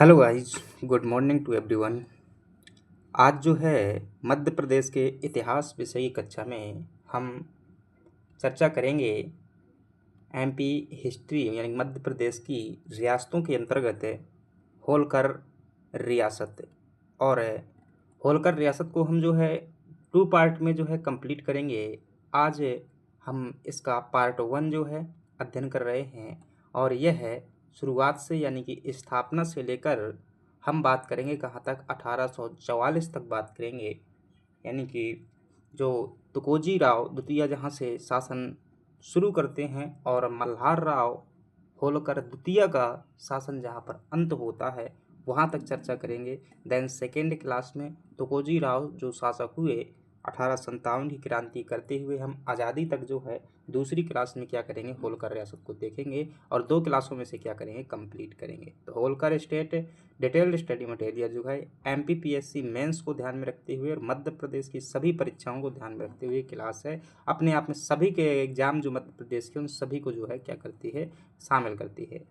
Hello guys, good morning to everyone. आज जो है मध्य प्रदेश के इतिहास विषय की कक्षा में हम चर्चा करेंगे एमपी हिस्ट्री यानी मध्य प्रदेश की रियासतों के अंतर्गत होलकर रियासत। और होलकर रियासत को हम जो है टू पार्ट में जो है कंप्लीट करेंगे। आज हम इसका पार्ट वन जो है अध्ययन कर रहे हैं और यह है शुरुआत से यानी कि स्थापना से लेकर हम बात करेंगे कहाँ तक 1844 तक बात करेंगे। यानी कि जो तुकोजी राव द्वितीय जहाँ से शासन शुरू करते हैं और मल्हार राव होलकर द्वितीय का शासन जहाँ पर अंत होता है वहाँ तक चर्चा करेंगे। देन सेकेंड क्लास में तुकोजी राव जो शासक हुए 1857 की क्रांति करते हुए हम आज़ादी तक जो है दूसरी क्लास में क्या करेंगे, होलकर रियासत को देखेंगे और दो क्लासों में से क्या करेंगे, कंप्लीट करेंगे। तो Holkar state detailed study material जो है एमपीपीएससी मेंस को ध्यान में रखते हुए और मध्य प्रदेश की सभी परीक्षाओं को ध्यान में रखते हुए क्लास है। अपने आप में सभी के एग्जाम जो मध्य प्रदेश के उन सभी को जो है क्या करती है, शामिल करती है।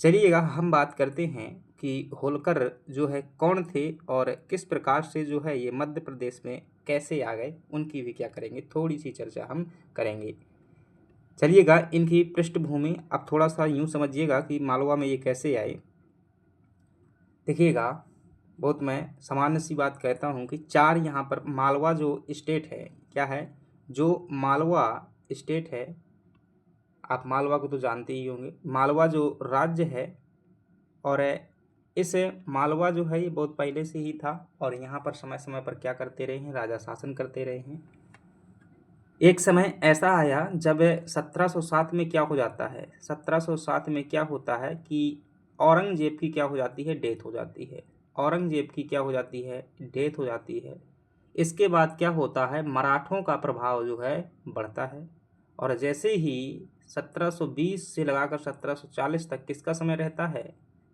चलिएगा हम बात करते हैं कि होलकर जो है कौन थे और किस प्रकार से जो है ये मध्य प्रदेश में कैसे आ गए, उनकी भी क्या करेंगे, थोड़ी सी चर्चा हम करेंगे। चलिएगा इनकी पृष्ठभूमि अब थोड़ा सा यूँ समझिएगा कि मालवा में ये कैसे आए। देखिएगा, बहुत मैं सामान्य सी बात कहता हूँ कि चार यहाँ पर मालवा जो स्टेट है, क्या है, जो मालवा स्टेट है, आप मालवा को तो जानते ही होंगे, मालवा जो राज्य है। और इस मालवा जो है ये बहुत पहले से ही था और यहाँ पर समय समय पर क्या करते रहे हैं, राजा शासन करते रहे हैं। एक समय ऐसा आया जब 1707 में क्या हो जाता है, 1707 में क्या होता है कि औरंगजेब की क्या हो जाती है, डेथ हो जाती है। औरंगजेब की क्या हो जाती है, डेथ हो जाती है। इसके बाद क्या होता है, मराठों का प्रभाव जो है बढ़ता है। और जैसे ही 1720 से लगाकर 1740 तक किसका समय रहता है,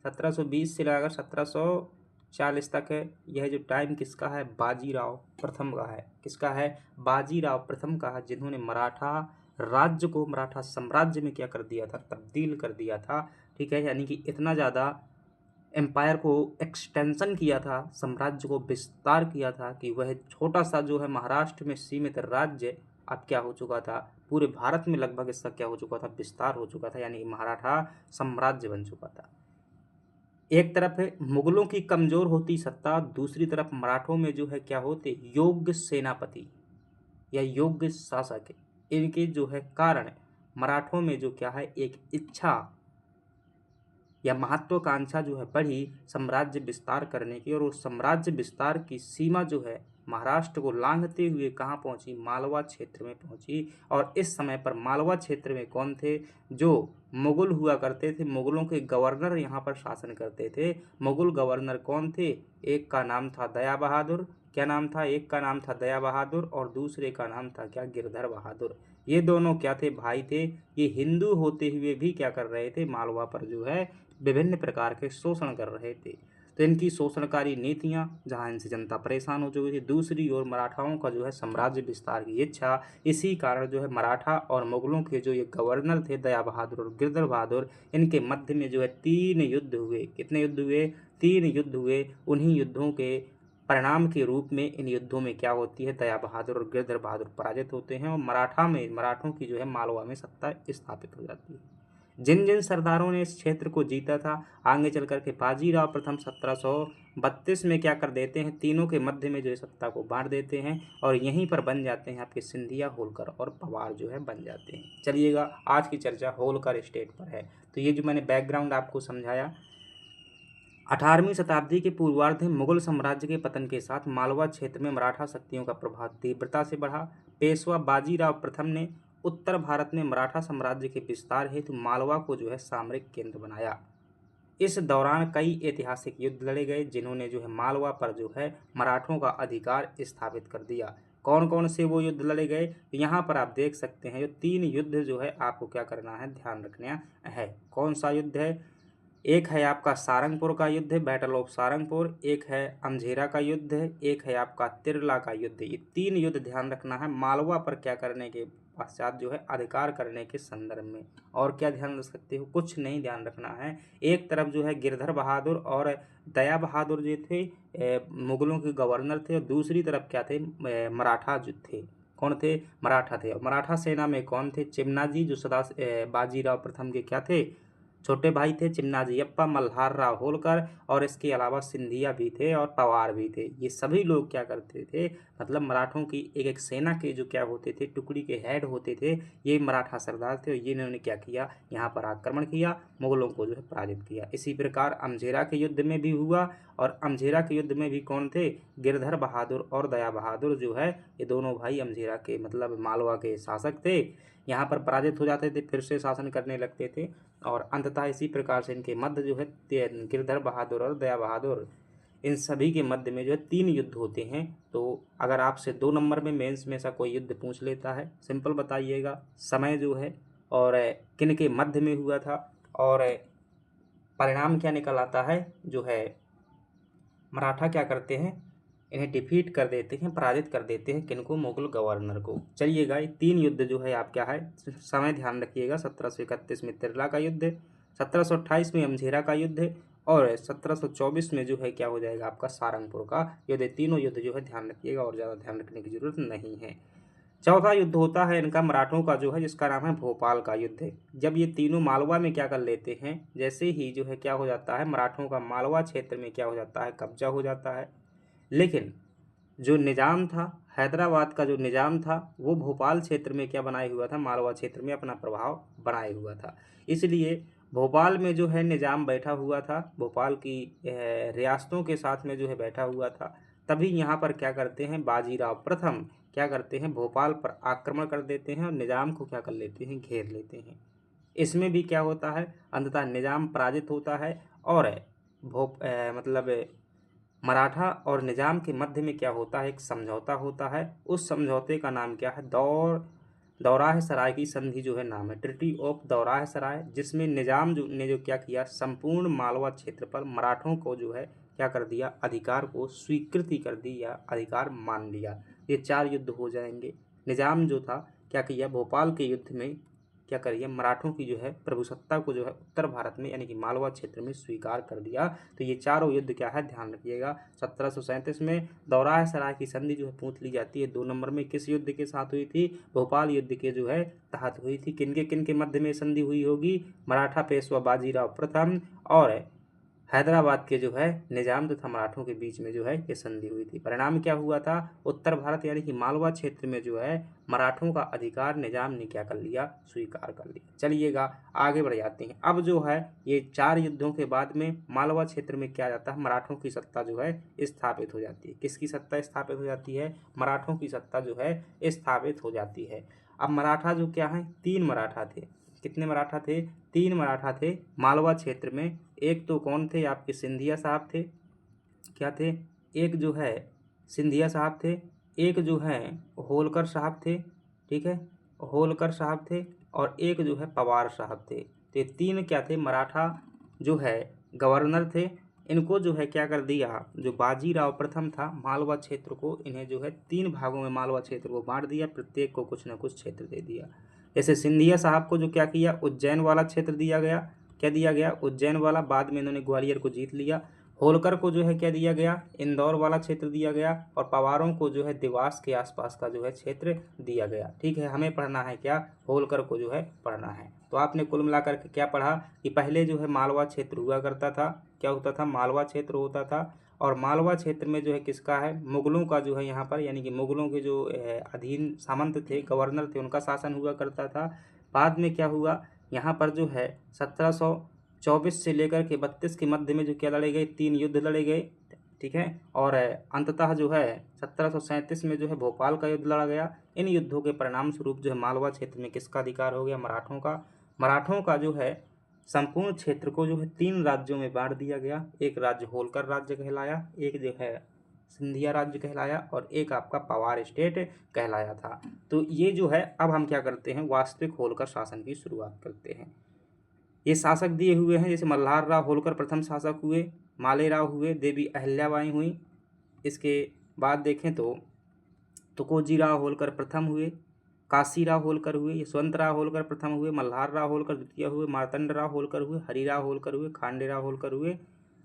1720 से लगाकर 1740 तक है, यह जो टाइम किसका है, बाजीराव प्रथम का है। किसका है, बाजीराव प्रथम का है, जिन्होंने मराठा राज्य को मराठा साम्राज्य में क्या कर दिया था, तब्दील कर दिया था। ठीक है, यानी कि इतना ज़्यादा एम्पायर को एक्सटेंशन किया था, साम्राज्य को विस्तार किया था कि वह छोटा सा जो है महाराष्ट्र में सीमित राज्य अब क्या हो चुका था, पूरे भारत में लगभग इसका क्या हो चुका था, विस्तार हो चुका था, यानी मराठा साम्राज्य बन चुका था। एक तरफ मुगलों की कमजोर होती सत्ता, दूसरी तरफ मराठों में जो है क्या होते, योग्य सेनापति या योग्य शासक, इनके जो है कारण मराठों में जो क्या है, एक इच्छा या महत्वाकांक्षा जो है बढ़ी साम्राज्य विस्तार करने की। और उस साम्राज्य विस्तार की सीमा जो है महाराष्ट्र को लांघते हुए कहाँ पहुंची, मालवा क्षेत्र में पहुंची। और इस समय पर मालवा क्षेत्र में कौन थे, जो मुगल हुआ करते थे, मुगलों के गवर्नर यहाँ पर शासन करते थे। मुगल गवर्नर कौन थे, एक का नाम था दया बहादुर, क्या नाम था, एक का नाम था दया बहादुर और दूसरे का नाम था क्या, गिरधर बहादुर। ये दोनों क्या थे, भाई थे। ये हिंदू होते हुए भी क्या कर रहे थे, मालवा पर जो है विभिन्न प्रकार के शोषण कर रहे थे। तो इनकी शोषणकारी नीतियां, जहां इनसे जनता परेशान हो चुकी थी, दूसरी ओर मराठाओं का जो है साम्राज्य विस्तार की इच्छा, इसी कारण जो है मराठा और मुगलों के जो ये गवर्नर थे दया बहादुर और गिरधर बहादुर, इनके मध्य में जो है 3 युद्ध हुए। कितने युद्ध हुए, 3 युद्ध हुए। उन्हीं युद्धों के परिणाम के रूप में इन युद्धों में क्या होती है, दया बहादुर और गिरधर बहादुर पराजित होते हैं और मराठों की जो है मालवा में सत्ता स्थापित हो जाती है। जिन जिन सरदारों ने इस क्षेत्र को जीता था, आगे चल करके बाजीराव प्रथम 1732 में क्या कर देते हैं, तीनों के मध्य में जो है सत्ता को बांट देते हैं और यहीं पर बन जाते हैं आपके सिंधिया, होलकर और पवार जो है बन जाते हैं। चलिएगा, आज की चर्चा होलकर स्टेट पर है। तो ये जो मैंने बैकग्राउंड आपको समझाया, 18वीं शताब्दी के पूर्वार्ध में मुगल साम्राज्य के पतन के साथ मालवा क्षेत्र में मराठा शक्तियों का प्रभाव तीव्रता से बढ़ा। पेशवा बाजीराव प्रथम ने उत्तर भारत में मराठा साम्राज्य के विस्तार हेतु मालवा को जो है सामरिक केंद्र बनाया। इस दौरान कई ऐतिहासिक युद्ध लड़े गए, जिन्होंने जो है मालवा पर जो है मराठों का अधिकार स्थापित कर दिया। कौन कौन से वो युद्ध लड़े गए, यहाँ पर आप देख सकते हैं। जो 3 युद्ध जो है आपको क्या करना है, ध्यान रखना है। कौन सा युद्ध है, एक है आपका सारंगपुर का युद्ध है, बैटल ऑफ सारंगपुर, एक है अमझेरा का युद्ध है, एक है आपका तिरला का युद्ध। ये 3 युद्ध ध्यान रखना है। मालवा पर क्या करने के पश्चात जो है अधिकार करने के संदर्भ में। और क्या ध्यान रख सकते हो? कुछ नहीं ध्यान रखना है। एक तरफ जो है गिरधर बहादुर और दया बहादुर जो थे मुगलों के गवर्नर थे, और दूसरी तरफ क्या थे? मराठा जो थे। कौन थे? मराठा थे। और मराठा सेना में कौन थे? चिमनाजी, जो बाजीराव प्रथम के क्या थे? छोटे भाई थे। चिमनाजीयप्पा, मल्हार राव होलकर, और इसके अलावा सिंधिया भी थे और पवार भी थे। ये सभी लोग क्या करते थे? मतलब मराठों की एक एक सेना के जो क्या होते थे, टुकड़ी के हेड होते थे, ये मराठा सरदार थे। और ये इन्होंने क्या किया? यहाँ पर आक्रमण किया, मुगलों को जो है पराजित किया। इसी प्रकार अमझेरा के युद्ध में भी हुआ, और अमझेरा के युद्ध में भी कौन थे? गिरधर बहादुर और दया बहादुर जो है, ये दोनों भाई अमझेरा के मतलब मालवा के शासक थे। यहाँ पर पराजित हो जाते थे, फिर से शासन करने लगते थे, और अंततः इसी प्रकार से इनके मध्य जो है गिरधर बहादुर और दया बहादुर, इन सभी के मध्य में जो है 3 युद्ध होते हैं। तो अगर आपसे 2 नंबर में मेंस में ऐसा कोई युद्ध पूछ लेता है, सिंपल बताइएगा समय जो है, और किन के मध्य में हुआ था, और परिणाम क्या निकल आता है, जो है मराठा क्या करते हैं? इन्हें डिफीट कर देते हैं, पराजित कर देते हैं। किनको? मुगल गवर्नर को। चलिएगा, ये 3 युद्ध जो है आप क्या है, समय ध्यान रखिएगा। 1731 में तिरला का युद्ध, 1728 में अमझेरा का युद्ध, और 1724 में जो है क्या हो जाएगा आपका? सारंगपुर का युद्ध। तीनों युद्ध जो है ध्यान रखिएगा, और ज़्यादा ध्यान रखने की जरूरत नहीं है। चौथा युद्ध होता है इनका मराठों का जो है, जिसका नाम है भोपाल का युद्ध। जब ये तीनों मालवा में क्या कर लेते हैं, जैसे ही जो है क्या हो जाता है, मराठों का मालवा क्षेत्र में क्या हो जाता है? कब्जा हो जाता है। लेकिन जो निज़ाम था, हैदराबाद का जो निज़ाम था, वो भोपाल क्षेत्र में क्या बनाए हुआ था? मालवा क्षेत्र में अपना प्रभाव बनाए हुआ था। इसलिए भोपाल में जो है निज़ाम बैठा हुआ था, भोपाल की रियासतों के साथ में जो है बैठा हुआ था। तभी यहाँ पर क्या करते हैं? बाजीराव प्रथम क्या करते हैं? भोपाल पर आक्रमण कर देते हैं, और निज़ाम को क्या कर लेते हैं? घेर लेते हैं। इसमें भी क्या होता है? अंततः निज़ाम पराजित होता है, और मतलब मराठा और निजाम के मध्य में क्या होता है? एक समझौता होता है। उस समझौते का नाम क्या है? दौराह सराय की संधि जो है नाम है, ट्रिटी ऑफ दौराह सराय, जिसमें निजाम जो ने जो क्या किया? संपूर्ण मालवा क्षेत्र पर मराठों को जो है क्या कर दिया? अधिकार को स्वीकृति कर दी, या अधिकार मान लिया। ये 4 युद्ध हो जाएंगे। निजाम जो था क्या किया? भोपाल के युद्ध में क्या करिए? मराठों की जो है प्रभुसत्ता को जो है उत्तर भारत में यानी कि मालवा क्षेत्र में स्वीकार कर दिया। तो ये चारों युद्ध क्या है? ध्यान रखिएगा। 1737 में दौराह सराय की संधि जो है पूछ ली जाती है। 2 नंबर में किस युद्ध के साथ हुई थी? भोपाल युद्ध के जो है तहत हुई थी। किन के मध्य में संधि हुई होगी? मराठा पेशवा बाजीराव प्रथम और हैदराबाद के जो है निजाम तथा मराठों के बीच में जो है ये संधि हुई थी। परिणाम क्या हुआ था? उत्तर भारत यानी कि मालवा क्षेत्र में जो है मराठों का अधिकार निजाम ने क्या कर लिया? स्वीकार कर लिया। चलिएगा आगे बढ़ जाते हैं। अब जो है ये 4 युद्धों के बाद में मालवा क्षेत्र में क्या जाता है? मराठों की सत्ता जो है स्थापित हो जाती है। किसकी सत्ता स्थापित हो जाती है? मराठों की सत्ता जो है स्थापित हो जाती है। अब मराठा जो क्या है? 3 मराठा थे। कितने मराठा थे? 3 मराठा थे मालवा क्षेत्र में। एक तो कौन थे? आपके सिंधिया साहब थे। क्या थे? एक जो है सिंधिया साहब थे, एक जो है होलकर साहब थे, ठीक है, होलकर साहब थे, और एक जो है पवार साहब थे। तो ये 3 क्या थे? मराठा जो है गवर्नर थे। इनको जो है क्या कर दिया? जो बाजीराव प्रथम था, मालवा क्षेत्र को इन्हें जो है 3 भागों में मालवा क्षेत्र को बांट दिया, प्रत्येक को कुछ न कुछ क्षेत्र दे दिया। जैसे सिंधिया साहब को जो क्या किया? उज्जैन वाला क्षेत्र दिया गया। क्या दिया गया? उज्जैन वाला। बाद में इन्होंने ग्वालियर को जीत लिया। होलकर को जो है क्या दिया गया? इंदौर वाला क्षेत्र दिया गया। और पवारों को जो है देवास के आसपास का जो है क्षेत्र दिया गया। ठीक है, हमें पढ़ना है क्या? होलकर को जो है पढ़ना है। तो आपने कुल मिलाकर के क्या पढ़ा कि पहले जो है मालवा क्षेत्र हुआ करता था। क्या होता था? मालवा क्षेत्र होता था। और मालवा क्षेत्र में जो है किसका है? मुगलों का जो है यहाँ पर, यानी कि मुगलों के जो अधीन सामंत थे, गवर्नर थे, उनका शासन हुआ करता था। बाद में क्या हुआ? यहाँ पर जो है 1724 से लेकर के 32 के मध्य में जो क्या लड़े गए? 3 युद्ध लड़े गए। ठीक है, और अंततः जो है 1737 में जो है भोपाल का युद्ध लड़ा गया। इन युद्धों के परिणाम स्वरूप जो है मालवा क्षेत्र में किसका अधिकार हो गया? मराठों का। मराठों का जो है संपूर्ण क्षेत्र को जो है 3 राज्यों में बांट दिया गया। एक राज्य होलकर राज्य कहलाया, एक जो है सिंधिया राज्य कहलाया, और एक आपका पवार स्टेट कहलाया था। तो ये जो है अब हम क्या करते हैं? वास्तविक होलकर शासन की शुरुआत करते हैं। ये शासक दिए हुए हैं, जैसे मल्हार राव होलकर प्रथम शासक हुए, मालेराव हुए, देवी अहिल्याबाई हुई। इसके बाद देखें तो तुकोजीराव होलकर प्रथम हुए, काशीराव होलकर हुए, यशवंतराव होलकर प्रथम हुए, मल्हारराव होलकर द्वितीय हुए, मार्तंडराव होलकर हुए, हरिराव होलकर हुए, खांडेराव होलकर हुए।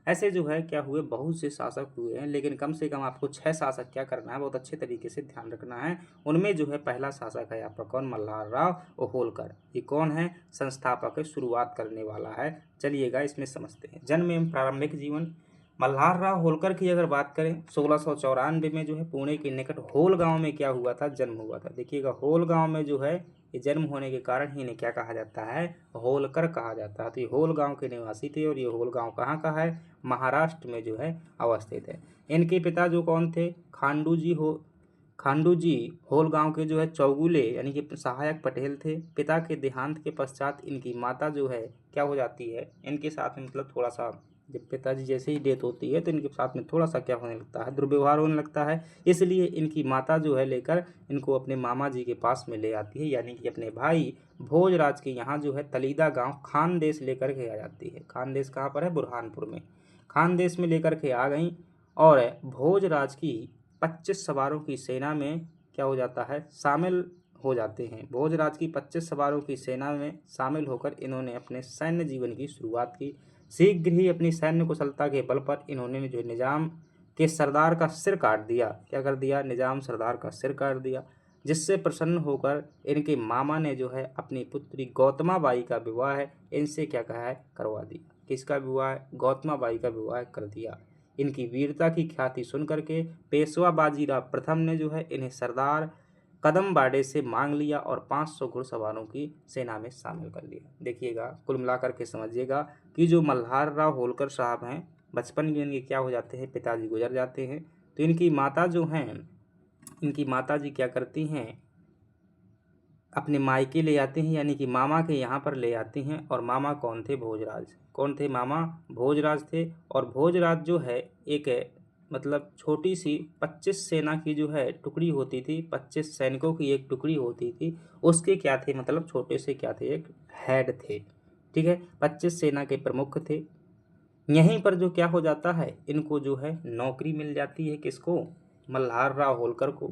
ऐसे जो है क्या हुए, बहुत से शासक हुए हैं, लेकिन कम से कम आपको 6 शासक क्या करना है, बहुत अच्छे तरीके से ध्यान रखना है। उनमें जो है पहला शासक है आपका कौन, मल्हारराव होलकर। ये कौन है, संस्थापक है, शुरुआत करने वाला है। चलिएगा इसमें समझते हैं। जन्म एवं प्रारंभिक जीवन, मल्हारराव होलकर की अगर बात करें 1694 में जो है पुणे के निकट होल गांव में क्या हुआ था, जन्म हुआ था। देखिएगा होल गांव में जो है ये जन्म होने के कारण ही इन्हें क्या कहा जाता है, होलकर कहा जाता है। तो ये होल गांव के निवासी थे और ये होल गांव कहाँ का है, महाराष्ट्र में जो है अवस्थित है। इनके पिता जो कौन थे, खांडू जी होल गांव के जो है चौगुले यानी कि सहायक पटेल थे। पिता के देहांत के पश्चात इनकी माता जो है क्या हो जाती है, इनके साथ में मतलब थोड़ा सा, जब पिताजी जैसे ही डेथ होती है तो इनके साथ में थोड़ा सा क्या होने लगता है, दुर्व्यवहार होने लगता है। इसलिए इनकी माता जो है लेकर इनको अपने मामा जी के पास में ले आती है, यानी कि अपने भाई भोजराज के यहाँ जो है तलीदा गांव खानदेश लेकर के आ जाती है। खानदेश कहाँ पर है, बुरहानपुर में। खानदेश में लेकर के आ गई और भोजराज की 25 सवारों की सेना में क्या हो जाता है, शामिल हो जाते हैं। भोजराज की 25 सवारों की सेना में शामिल होकर इन्होंने अपने सैन्य जीवन की शुरुआत की। शीघ्र ही अपनी सैन्य कुशलता के बल पर इन्होंने जो निजाम के सरदार का सिर काट दिया। क्या कर दिया, निजाम सरदार का सिर काट दिया, जिससे प्रसन्न होकर इनके मामा ने जो है अपनी पुत्री गौतमा बाई का विवाह है इनसे क्या कहा है, करवा दिया। किसका विवाह, गौतमा बाई का विवाह कर दिया। इनकी वीरता की ख्याति सुन करके पेशवा बाजीराव प्रथम ने जो है इन्हें सरदार कदम बाड़े से मांग लिया और 500 घुड़सवारों की सेना में शामिल कर लिया। देखिएगा कुल मिलाकर के समझिएगा कि जो मल्हारराव होलकर साहब हैं, बचपन में इनके क्या हो जाते हैं, पिताजी गुजर जाते हैं। तो इनकी माता जो हैं, इनकी माता जी क्या करती हैं, अपने मायके ले आते हैं, यानी कि मामा के यहाँ पर ले आते हैं। और मामा कौन थे, भोजराज। कौन थे, मामा भोजराज थे। और भोजराज जो है एक मतलब छोटी सी 25 सेना की जो है टुकड़ी होती थी, 25 सैनिकों की एक टुकड़ी होती थी, उसके क्या थे, मतलब छोटे से क्या थे, एक हेड थे। ठीक है, 25 सेना के प्रमुख थे। यहीं पर जो क्या हो जाता है, इनको जो है नौकरी मिल जाती है, किसको, मल्हारराव होलकर को।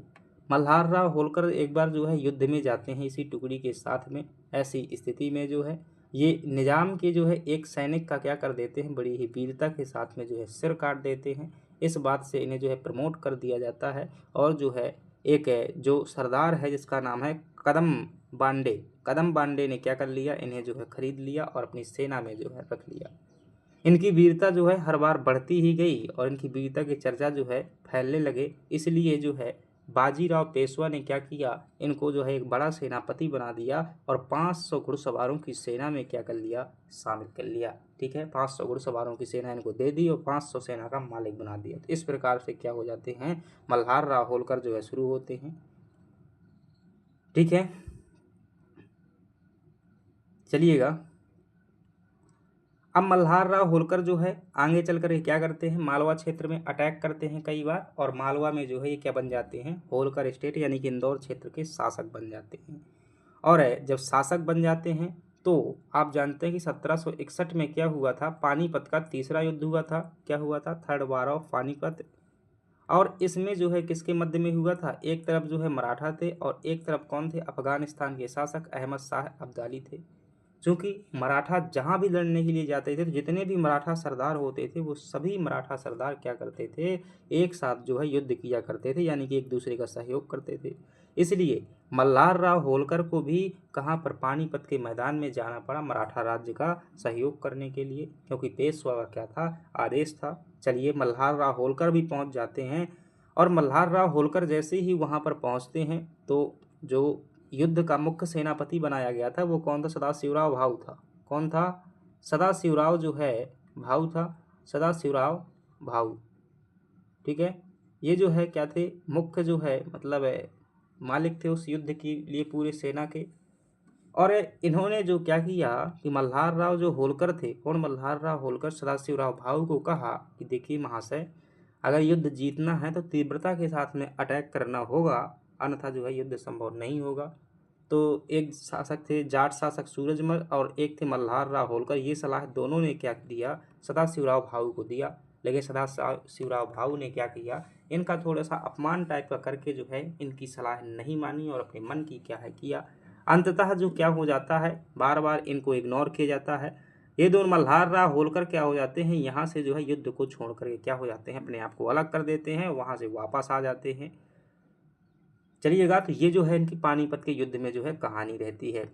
मल्हारराव होलकर एक बार जो है युद्ध में जाते हैं इसी टुकड़ी के साथ में। ऐसी स्थिति में जो है ये निजाम के जो है एक सैनिक का क्या कर देते हैं, बड़ी ही वीरता के साथ में जो है सिर काट देते हैं। इस बात से इन्हें जो है प्रमोट कर दिया जाता है। और जो है एक जो सरदार है जिसका नाम है कदम बांडे ने क्या कर लिया, इन्हें जो है खरीद लिया और अपनी सेना में जो है रख लिया। इनकी वीरता जो है हर बार बढ़ती ही गई और इनकी वीरता की चर्चा जो है फैलने लगे। इसलिए जो है बाजीराव पेशवा ने क्या किया, इनको जो है एक बड़ा सेनापति बना दिया और 500 घुड़सवारों की सेना में क्या कर लिया, शामिल कर लिया। ठीक है, 500 घुड़सवारों की सेना इनको दे दी और 500 सेना का मालिक बना दिया। तो इस प्रकार से क्या हो जाते हैं, मल्हारराव होलकर जो है शुरू होते हैं। ठीक है, चलिएगा अब मल्हारराव होलकर जो है आगे चल कर क्या करते हैं, मालवा क्षेत्र में अटैक करते हैं कई बार, और मालवा में जो है ये क्या बन जाते हैं, होलकर स्टेट यानी कि इंदौर क्षेत्र के शासक बन जाते हैं। और जब शासक बन जाते हैं तो आप जानते हैं कि 1761 में क्या हुआ था, पानीपत का तीसरा युद्ध हुआ था। क्या हुआ था, थर्ड वार ऑफ पानीपत। और इसमें जो है किसके मध्य में हुआ था, एक तरफ जो है मराठा थे और एक तरफ कौन थे, अफगानिस्तान के शासक अहमद शाह अब्दाली थे। क्योंकि मराठा जहाँ भी लड़ने के लिए जाते थे तो जितने भी मराठा सरदार होते थे वो सभी मराठा सरदार क्या करते थे, एक साथ जो है युद्ध किया करते थे, यानी कि एक दूसरे का सहयोग करते थे। इसलिए मल्हारराव होलकर को भी कहाँ पर, पानीपत के मैदान में जाना पड़ा मराठा राज्य का सहयोग करने के लिए, क्योंकि पेशवा का क्या था, आदेश था। चलिए मल्हारराव होलकर भी पहुँच जाते हैं। और मल्हारराव होलकर जैसे ही वहाँ पर पहुँचते हैं तो जो युद्ध का मुख्य सेनापति बनाया गया था वो कौन था, सदाशिवराव भाऊ था। कौन था, सदाशिवराव जो है भाऊ था, सदाशिवराव भाऊ। ठीक है, ये जो है क्या थे, मुख्य जो है मतलब मालिक थे उस युद्ध के लिए पूरे सेना के। और इन्होंने जो क्या किया कि मल्हारराव जो होलकर थे, कौन, मल्हारराव होलकर सदाशिवराव भाऊ को कहा कि देखिए महाशय, अगर युद्ध जीतना है तो तीव्रता के साथ में अटैक करना होगा, अन्यथा जो है युद्ध संभव नहीं होगा। तो एक शासक थे जाट शासक सूरजमल और एक थे मल्हारराव होलकर, ये सलाह दोनों ने क्या दिया, सदाशिवराव भाऊ को दिया। लेकिन सदाशिवराव भाऊ ने क्या किया, इनका थोड़ा सा अपमान टाइप का करके जो है इनकी सलाह नहीं मानी और अपने मन की क्या है किया। अंततः जो क्या हो जाता है, बार बार इनको इग्नोर किया जाता है। ये दोनों मल्हार राव होलकर क्या हो जाते हैं, यहाँ से जो है युद्ध को छोड़ करके क्या हो जाते हैं, अपने आप को अलग कर देते हैं, वहाँ से वापस आ जाते हैं। चलिएगा, तो ये जो है इनकी पानीपत के युद्ध में जो है कहानी रहती है।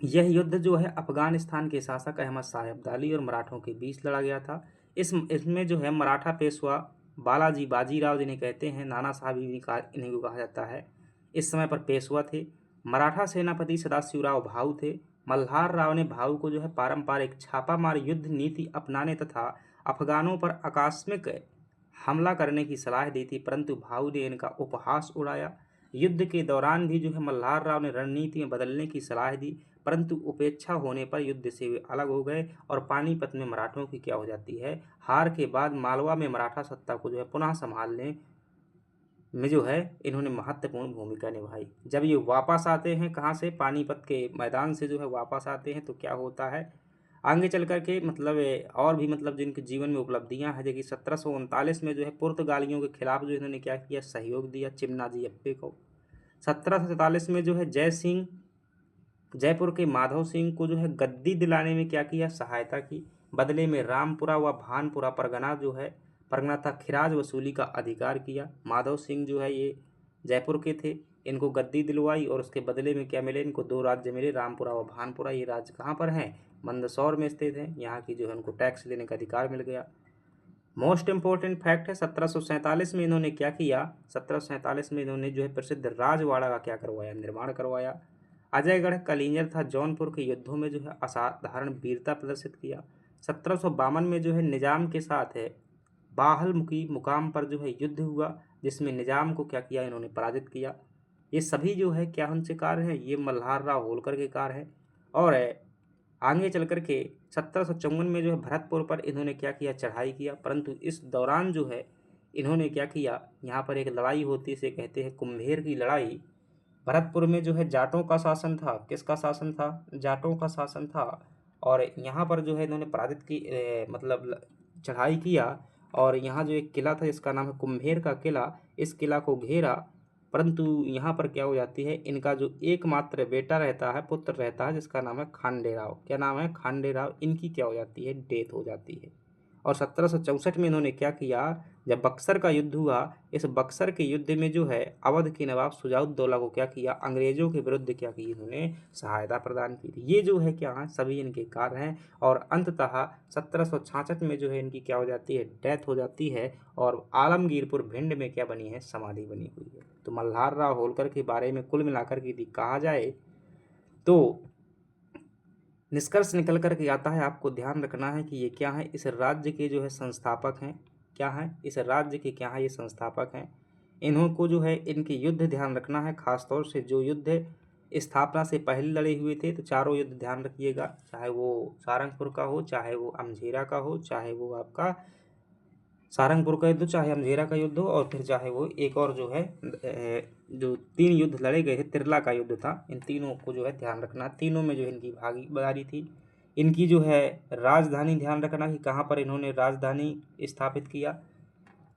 यह युद्ध जो है अफगानिस्तान के शासक अहमद शाह अब्दाली और मराठों के बीच लड़ा गया था। इसमें जो है मराठा पेशवा बालाजी बाजीराव जिन्हें कहते हैं, नाना साहब इन्हीं को कहा जाता है, इस समय पर पेशवा थे। मराठा सेनापति सदाशिवराव भाऊ थे। मल्हार राव ने भाऊ को जो है पारंपरिक छापामार युद्ध नीति अपनाने तथा अफगानों पर आकस्मिक हमला करने की सलाह दी थी, परंतु भाऊ ने इनका उपहास उड़ाया। युद्ध के दौरान भी जो है मल्हार राव ने रणनीति में बदलने की सलाह दी, परंतु उपेक्षा होने पर युद्ध से वे अलग हो गए और पानीपत में मराठों की क्या हो जाती है, हार के बाद मालवा में मराठा सत्ता को जो है पुनः संभालने में जो है इन्होंने महत्वपूर्ण भूमिका निभाई। जब ये वापस आते हैं, कहाँ से, पानीपत के मैदान से जो है वापस आते हैं, तो क्या होता है आगे चल कर के, मतलब और भी मतलब जिनके जीवन में उपलब्धियां हैं, जबकि 1739 में जो है पुर्तगालियों के खिलाफ जो इन्होंने क्या किया, सहयोग दिया चिमनाजी अप्पे को। 1747 में जो है जयपुर के माधव सिंह को जो है गद्दी दिलाने में क्या किया, सहायता की। बदले में रामपुरा व भानपुरा परगना था खिराज वसूली का अधिकार किया। माधव सिंह जो है ये जयपुर के थे, इनको गद्दी दिलवाई और उसके बदले में क्या मिले, इनको 2 राज्य मिले, रामपुरा व भानपुरा। ये राज्य कहाँ पर हैं, मंदसौर में स्थित है। यहाँ की जो है उनको टैक्स लेने का अधिकार मिल गया। मोस्ट इंपॉर्टेंट फैक्ट है, 1747 में इन्होंने क्या किया, 1747 में इन्होंने जो है प्रसिद्ध राजवाड़ा का क्या करवाया, निर्माण करवाया। अजयगढ़ कलिंजर था जौनपुर के युद्धों में जो है असाधारण वीरता प्रदर्शित किया। 1752 में जो है निजाम के साथ है बाहलमुखी मुकाम पर जो है युद्ध हुआ, जिसमें निजाम को क्या किया, इन्होंने पराजित किया। ये सभी जो है क्या उनसे कार्य है, ये मल्हार राव होलकर के कार्य है। और आगे चल कर के 1754 में जो है भरतपुर पर इन्होंने क्या किया, चढ़ाई किया, परंतु इस दौरान जो है इन्होंने क्या किया, यहाँ पर एक लड़ाई होती है, इसे कहते हैं कुम्भेर की लड़ाई। भरतपुर में जो है जाटों का शासन था, किसका शासन था, जाटों का शासन था। और यहाँ पर जो है इन्होंने पराजित की मतलब चढ़ाई किया, और यहाँ जो एक किला था जिसका नाम है कुम्भेर का किला, इस किला को घेरा। परंतु यहाँ पर क्या हो जाती है, इनका जो एकमात्र बेटा रहता है, पुत्र रहता है, जिसका नाम है खांडेराव, क्या नाम है, खांडेराव, इनकी क्या हो जाती है, डेथ हो जाती है। और 1764 में इन्होंने क्या किया, जब बक्सर का युद्ध हुआ, इस बक्सर के युद्ध में जो है अवध के नवाब शुजाउद्दौला को क्या किया, अंग्रेजों के विरुद्ध क्या की, इन्होंने सहायता प्रदान की थी। ये जो है क्या है, सभी इनके कार्य हैं। और अंततः 1766 में जो है इनकी क्या हो जाती है, डेथ हो जाती है, और आलमगीरपुर भिंड में क्या बनी है, समाधि बनी हुई है। तो मल्हार राव होलकर के बारे में कुल मिलाकर के यदि कहा जाए तो निष्कर्ष निकल कर के आता है, आपको ध्यान रखना है कि ये क्या है, इस राज्य के जो है संस्थापक हैं, क्या है, इस राज्य के क्या है, ये संस्थापक हैं। इन्हों को जो है इनके युद्ध ध्यान रखना है, खासतौर से जो युद्ध स्थापना से पहले लड़े हुए थे, तो चारों युद्ध ध्यान रखिएगा, चाहे वो सारंगपुर का हो, चाहे वो अमझेरा का हो, चाहे वो आपका सारंगपुर का युद्ध, चाहे अमझेरा का युद्ध हो, और फिर चाहे वो एक और जो है जो 3 युद्ध लड़े गए थे, तिरला का युद्ध था। इन तीनों को जो है ध्यान रखना, तीनों में जो इनकी भागीदारी थी। इनकी जो है राजधानी ध्यान रखना कि कहाँ पर इन्होंने राजधानी स्थापित किया।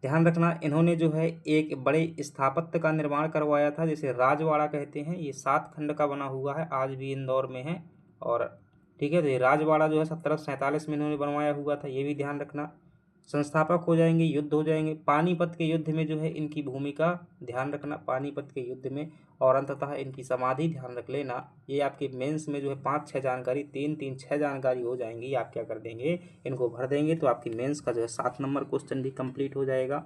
ध्यान रखना, इन्होंने जो है एक बड़े स्थापत्य का निर्माण करवाया था, जिसे राजवाड़ा कहते हैं। ये 7 खंड का बना हुआ है, आज भी इंदौर में है। और ठीक है, तो ये राजवाड़ा जो है 1747 में इन्होंने बनवाया हुआ था, ये भी ध्यान रखना। संस्थापक हो जाएंगे, युद्ध हो जाएंगे, पानीपत के युद्ध में जो है इनकी भूमिका ध्यान रखना, पानीपत के युद्ध में। और अंततः इनकी समाधि ध्यान रख लेना। ये आपके मेंस में जो है 5-6 जानकारी, 3-3 6 जानकारी हो जाएंगी, आप क्या कर देंगे, इनको भर देंगे, तो आपकी मेंस का जो है 7 नंबर क्वेश्चन भी कंप्लीट हो जाएगा।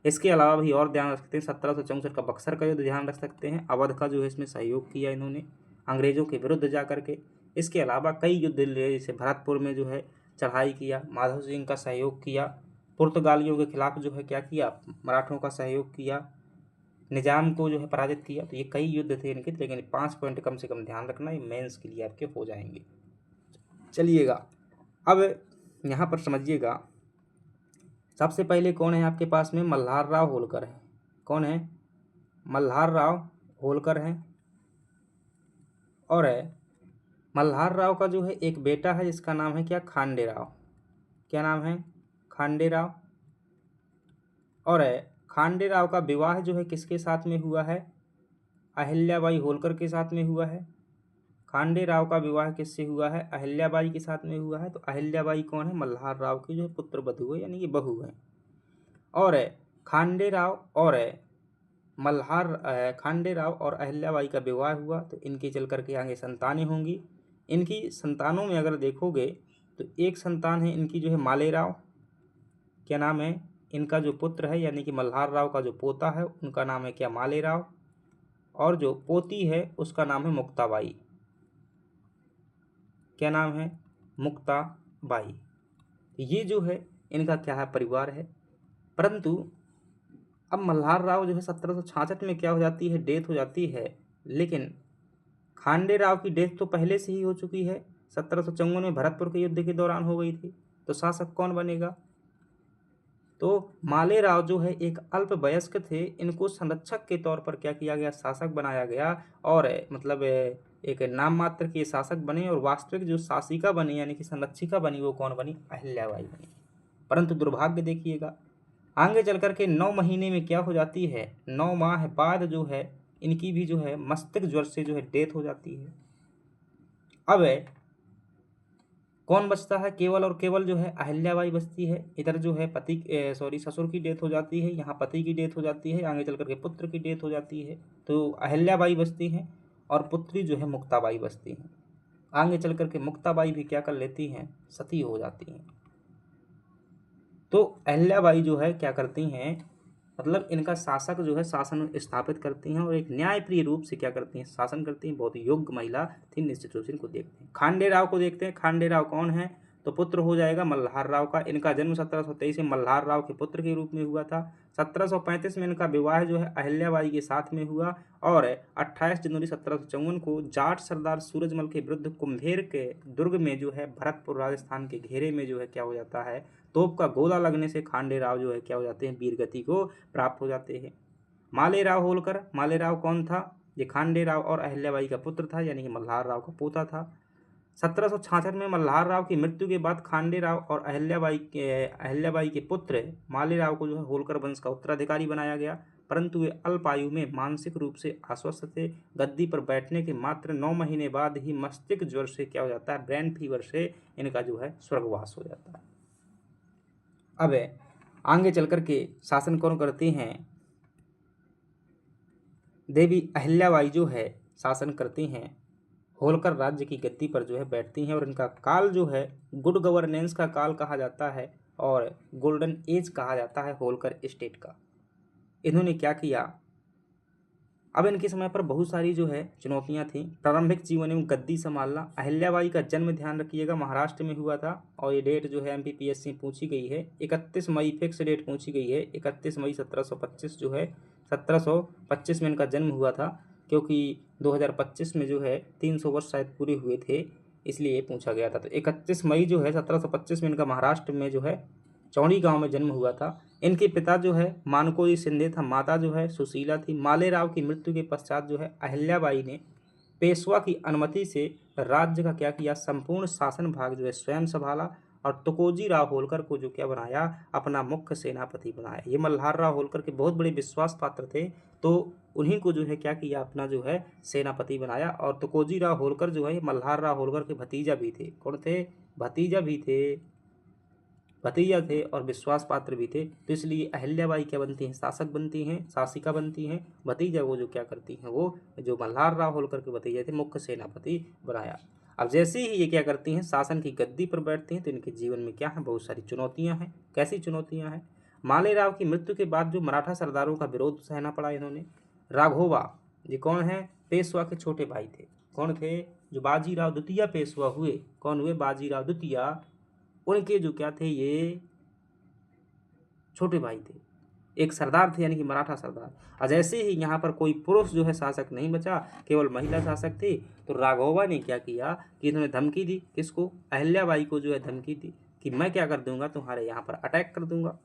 इसके अलावा भी और ध्यान रख सकते हैं, 1764 का बक्सर का युद्ध ध्यान रख सकते हैं, अवध का जो है इसमें सहयोग किया इन्होंने अंग्रेजों के विरुद्ध जा करके। इसके अलावा कई युद्ध लिए, जैसे भरतपुर में जो है चढ़ाई किया, माधव सिंह का सहयोग किया, पुर्तगालियों के खिलाफ जो है क्या किया, मराठों का सहयोग किया, निजाम को जो है पराजित किया। तो ये कई युद्ध थे इनके, लेकिन 5 पॉइंट कम से कम ध्यान रखना, ये मेंस के लिए आपके हो जाएंगे। चलिएगा, अब यहाँ पर समझिएगा, सबसे पहले कौन है आपके पास में, मल्हार राव होलकर है। कौन है, मल्हार राव होलकर हैं। और मल्हार राव का जो है एक बेटा है जिसका नाम है क्या, खांडे राव। क्या नाम है, खांडे राव। और खांडेराव का विवाह जो है किसके साथ में हुआ है? अहिल्याबाई होलकर के साथ में हुआ है। खांडेराव का विवाह किससे हुआ है? अहिल्याबाई के साथ में हुआ है। तो अहिल्याबाई कौन है? मल्हार राव की जो है पुत्र वधू है, यानी कि बहू है। और खांडेराव और खांडेराव और अहिल्याबाई का विवाह हुआ तो इनके चल करके आगे संतानें होंगी। इनकी संतानों में अगर देखोगे तो एक संतान है इनकी जो है मालेराव, क्या नाम है? इनका जो पुत्र है यानी कि मल्हार राव का जो पोता है उनका नाम है क्या? मालेराव। और जो पोती है उसका नाम है मुक्ताबाई। क्या नाम है? मुक्ताबाई। ये जो है इनका क्या है? परिवार है। परंतु अब मल्हार राव जो है 1766 में क्या हो जाती है? डेथ हो जाती है। लेकिन खांडेराव की डेथ तो पहले से ही हो चुकी है, 1754 में भरतपुर के युद्ध के दौरान हो गई थी। तो शासक कौन बनेगा? तो मालेराव जो है एक अल्प वयस्क थे, इनको संरक्षक के तौर पर क्या किया गया? शासक बनाया गया। और मतलब एक नाम मात्र के शासक बने और वास्तविक जो शासिका बनी यानी कि संरक्षिका बनी वो कौन बनी? अहिल्याबाई बनी। परंतु दुर्भाग्य देखिएगा, आगे चल करके 9 महीने में क्या हो जाती है? 9 माह बाद जो है इनकी भी जो है मस्तिष्क ज्वर से जो है डेथ हो जाती है। अब कौन बचता है? केवल और केवल जो है अहिल्याबाई बचती है। इधर जो है ससुर की डेथ हो जाती है, यहाँ पति की डेथ हो जाती है, आगे चल करके पुत्र की डेथ हो जाती है। तो अहिल्याबाई बचती हैं और पुत्री जो है मुक्ताबाई बचती हैं। आगे चल करके मुक्ताबाई भी क्या कर लेती हैं? सती हो जाती हैं। तो अहिल्याबाई जो है क्या करती हैं? मतलब इनका शासक जो है शासन स्थापित करती हैं और एक न्यायप्रिय रूप से क्या करती हैं? शासन करती हैं। बहुत ही योग्य महिला थी। निश्चित रूप से इनको देखते हैं। खांडेराव को देखते हैं। खांडेराव कौन है? तो पुत्र हो जाएगा मल्हार राव का। इनका जन्म 1723 में मल्हार राव के पुत्र के रूप में हुआ था। 1735 में इनका विवाह जो है अहिल्याबाई के साथ में हुआ और 28 जनवरी 1754 को जाट सरदार सूरजमल के विरुद्ध कुम्भेर के दुर्ग में जो है भरतपुर राजस्थान के घेरे में जो है क्या हो जाता है? तोप का गोला लगने से खांडेराव जो है क्या हो जाते हैं? वीरगति को प्राप्त हो जाते हैं। मालेराव होलकर, मालेराव कौन था? ये खांडेराव और अहिल्याबाई का पुत्र था, यानी कि मल्हार राव का पोता था। 1766 में मल्हार राव की मृत्यु के बाद खांडेराव और अहिल्याबाई के पुत्र मालेराव को जो है होलकर वंश का उत्तराधिकारी बनाया गया। परंतु वे अल्प आयु में मानसिक रूप से अस्वस्थ थे। गद्दी पर बैठने के मात्र 9 महीने बाद ही मस्तिष्क ज्वर से क्या हो जाता है? ब्रेन फीवर से इनका जो है स्वर्गवास हो जाता है। अब आगे चल करके शासन कौन करती हैं? देवी अहिल्याबाई जो है शासन करती हैं। होलकर राज्य की गद्दी पर जो है बैठती हैं और इनका काल जो है गुड गवर्नेंस का काल कहा जाता है और गोल्डन एज कहा जाता है होलकर स्टेट का। इन्होंने क्या किया? अब इनके समय पर बहुत सारी जो है चुनौतियां थीं। प्रारंभिक जीवन में गद्दी संभालना। अहिल्याबाई का जन्म ध्यान रखिएगा महाराष्ट्र में हुआ था और ये डेट जो है MPPSC में पूछी गई है। 31 मई फिक्स डेट पूछी गई है। 31 मई 1725 जो है 1725 में इनका जन्म हुआ था, क्योंकि 2025 में जो है 300 वर्ष शायद पूरे हुए थे, इसलिए पूछा गया था। तो 31 मई जो है 1725 में इनका महाराष्ट्र में जो है चौड़ी गांव में जन्म हुआ था। इनके पिता जो है मानकोजी शिंदे था, माता जो है सुशीला थी। मालेराव की मृत्यु के पश्चात जो है अहिल्याबाई ने पेशवा की अनुमति से राज्य का क्या किया? संपूर्ण शासन भाग जो है स्वयं संभाला और तुकोजी राव होलकर को जो क्या बनाया? अपना मुख्य सेनापति बनाया। ये मल्हार राव होलकर के बहुत बड़े विश्वास पात्र थे, तो उन्हीं को जो है क्या किया? अपना जो है सेनापति बनाया। और तुकोजी राव होलकर जो है मल्हार राव होलकर के भतीजा भी थे। कौन थे? भतीजा भी थे, भतीजा थे और विश्वास पात्र भी थे। तो इसलिए अहिल्याबाई क्या बनती हैं? शासक बनती हैं, शासिका बनती हैं। भतीजा वो जो क्या करती हैं? वो जो मल्हार राव होलकर के भतीजे थे मुख्य सेनापति बनाया। अब जैसे ही ये क्या करती हैं? शासन की गद्दी पर बैठती हैं तो इनके जीवन में क्या है? बहुत सारी चुनौतियां हैं। कैसी चुनौतियां हैं? मालेराव की मृत्यु के बाद जो मराठा सरदारों का विरोध सहना पड़ा इन्होंने। राघोबा ये कौन है? पेशवा के छोटे भाई थे। कौन थे? जो बाजीराव द्वितीय पेशवा हुए। कौन हुए? बाजीराव द्वितीय। उनके जो क्या थे? ये छोटे भाई थे। एक सरदार थे यानी कि मराठा सरदार। और जैसे ही यहाँ पर कोई पुरुष जो है शासक नहीं बचा, केवल महिला शासक थी, तो राघोबा ने क्या किया कि इन्होंने धमकी दी। किसको? अहिल्याबाई को जो है धमकी दी कि मैं क्या कर दूंगा? तुम्हारे यहाँ पर अटैक कर दूंगा।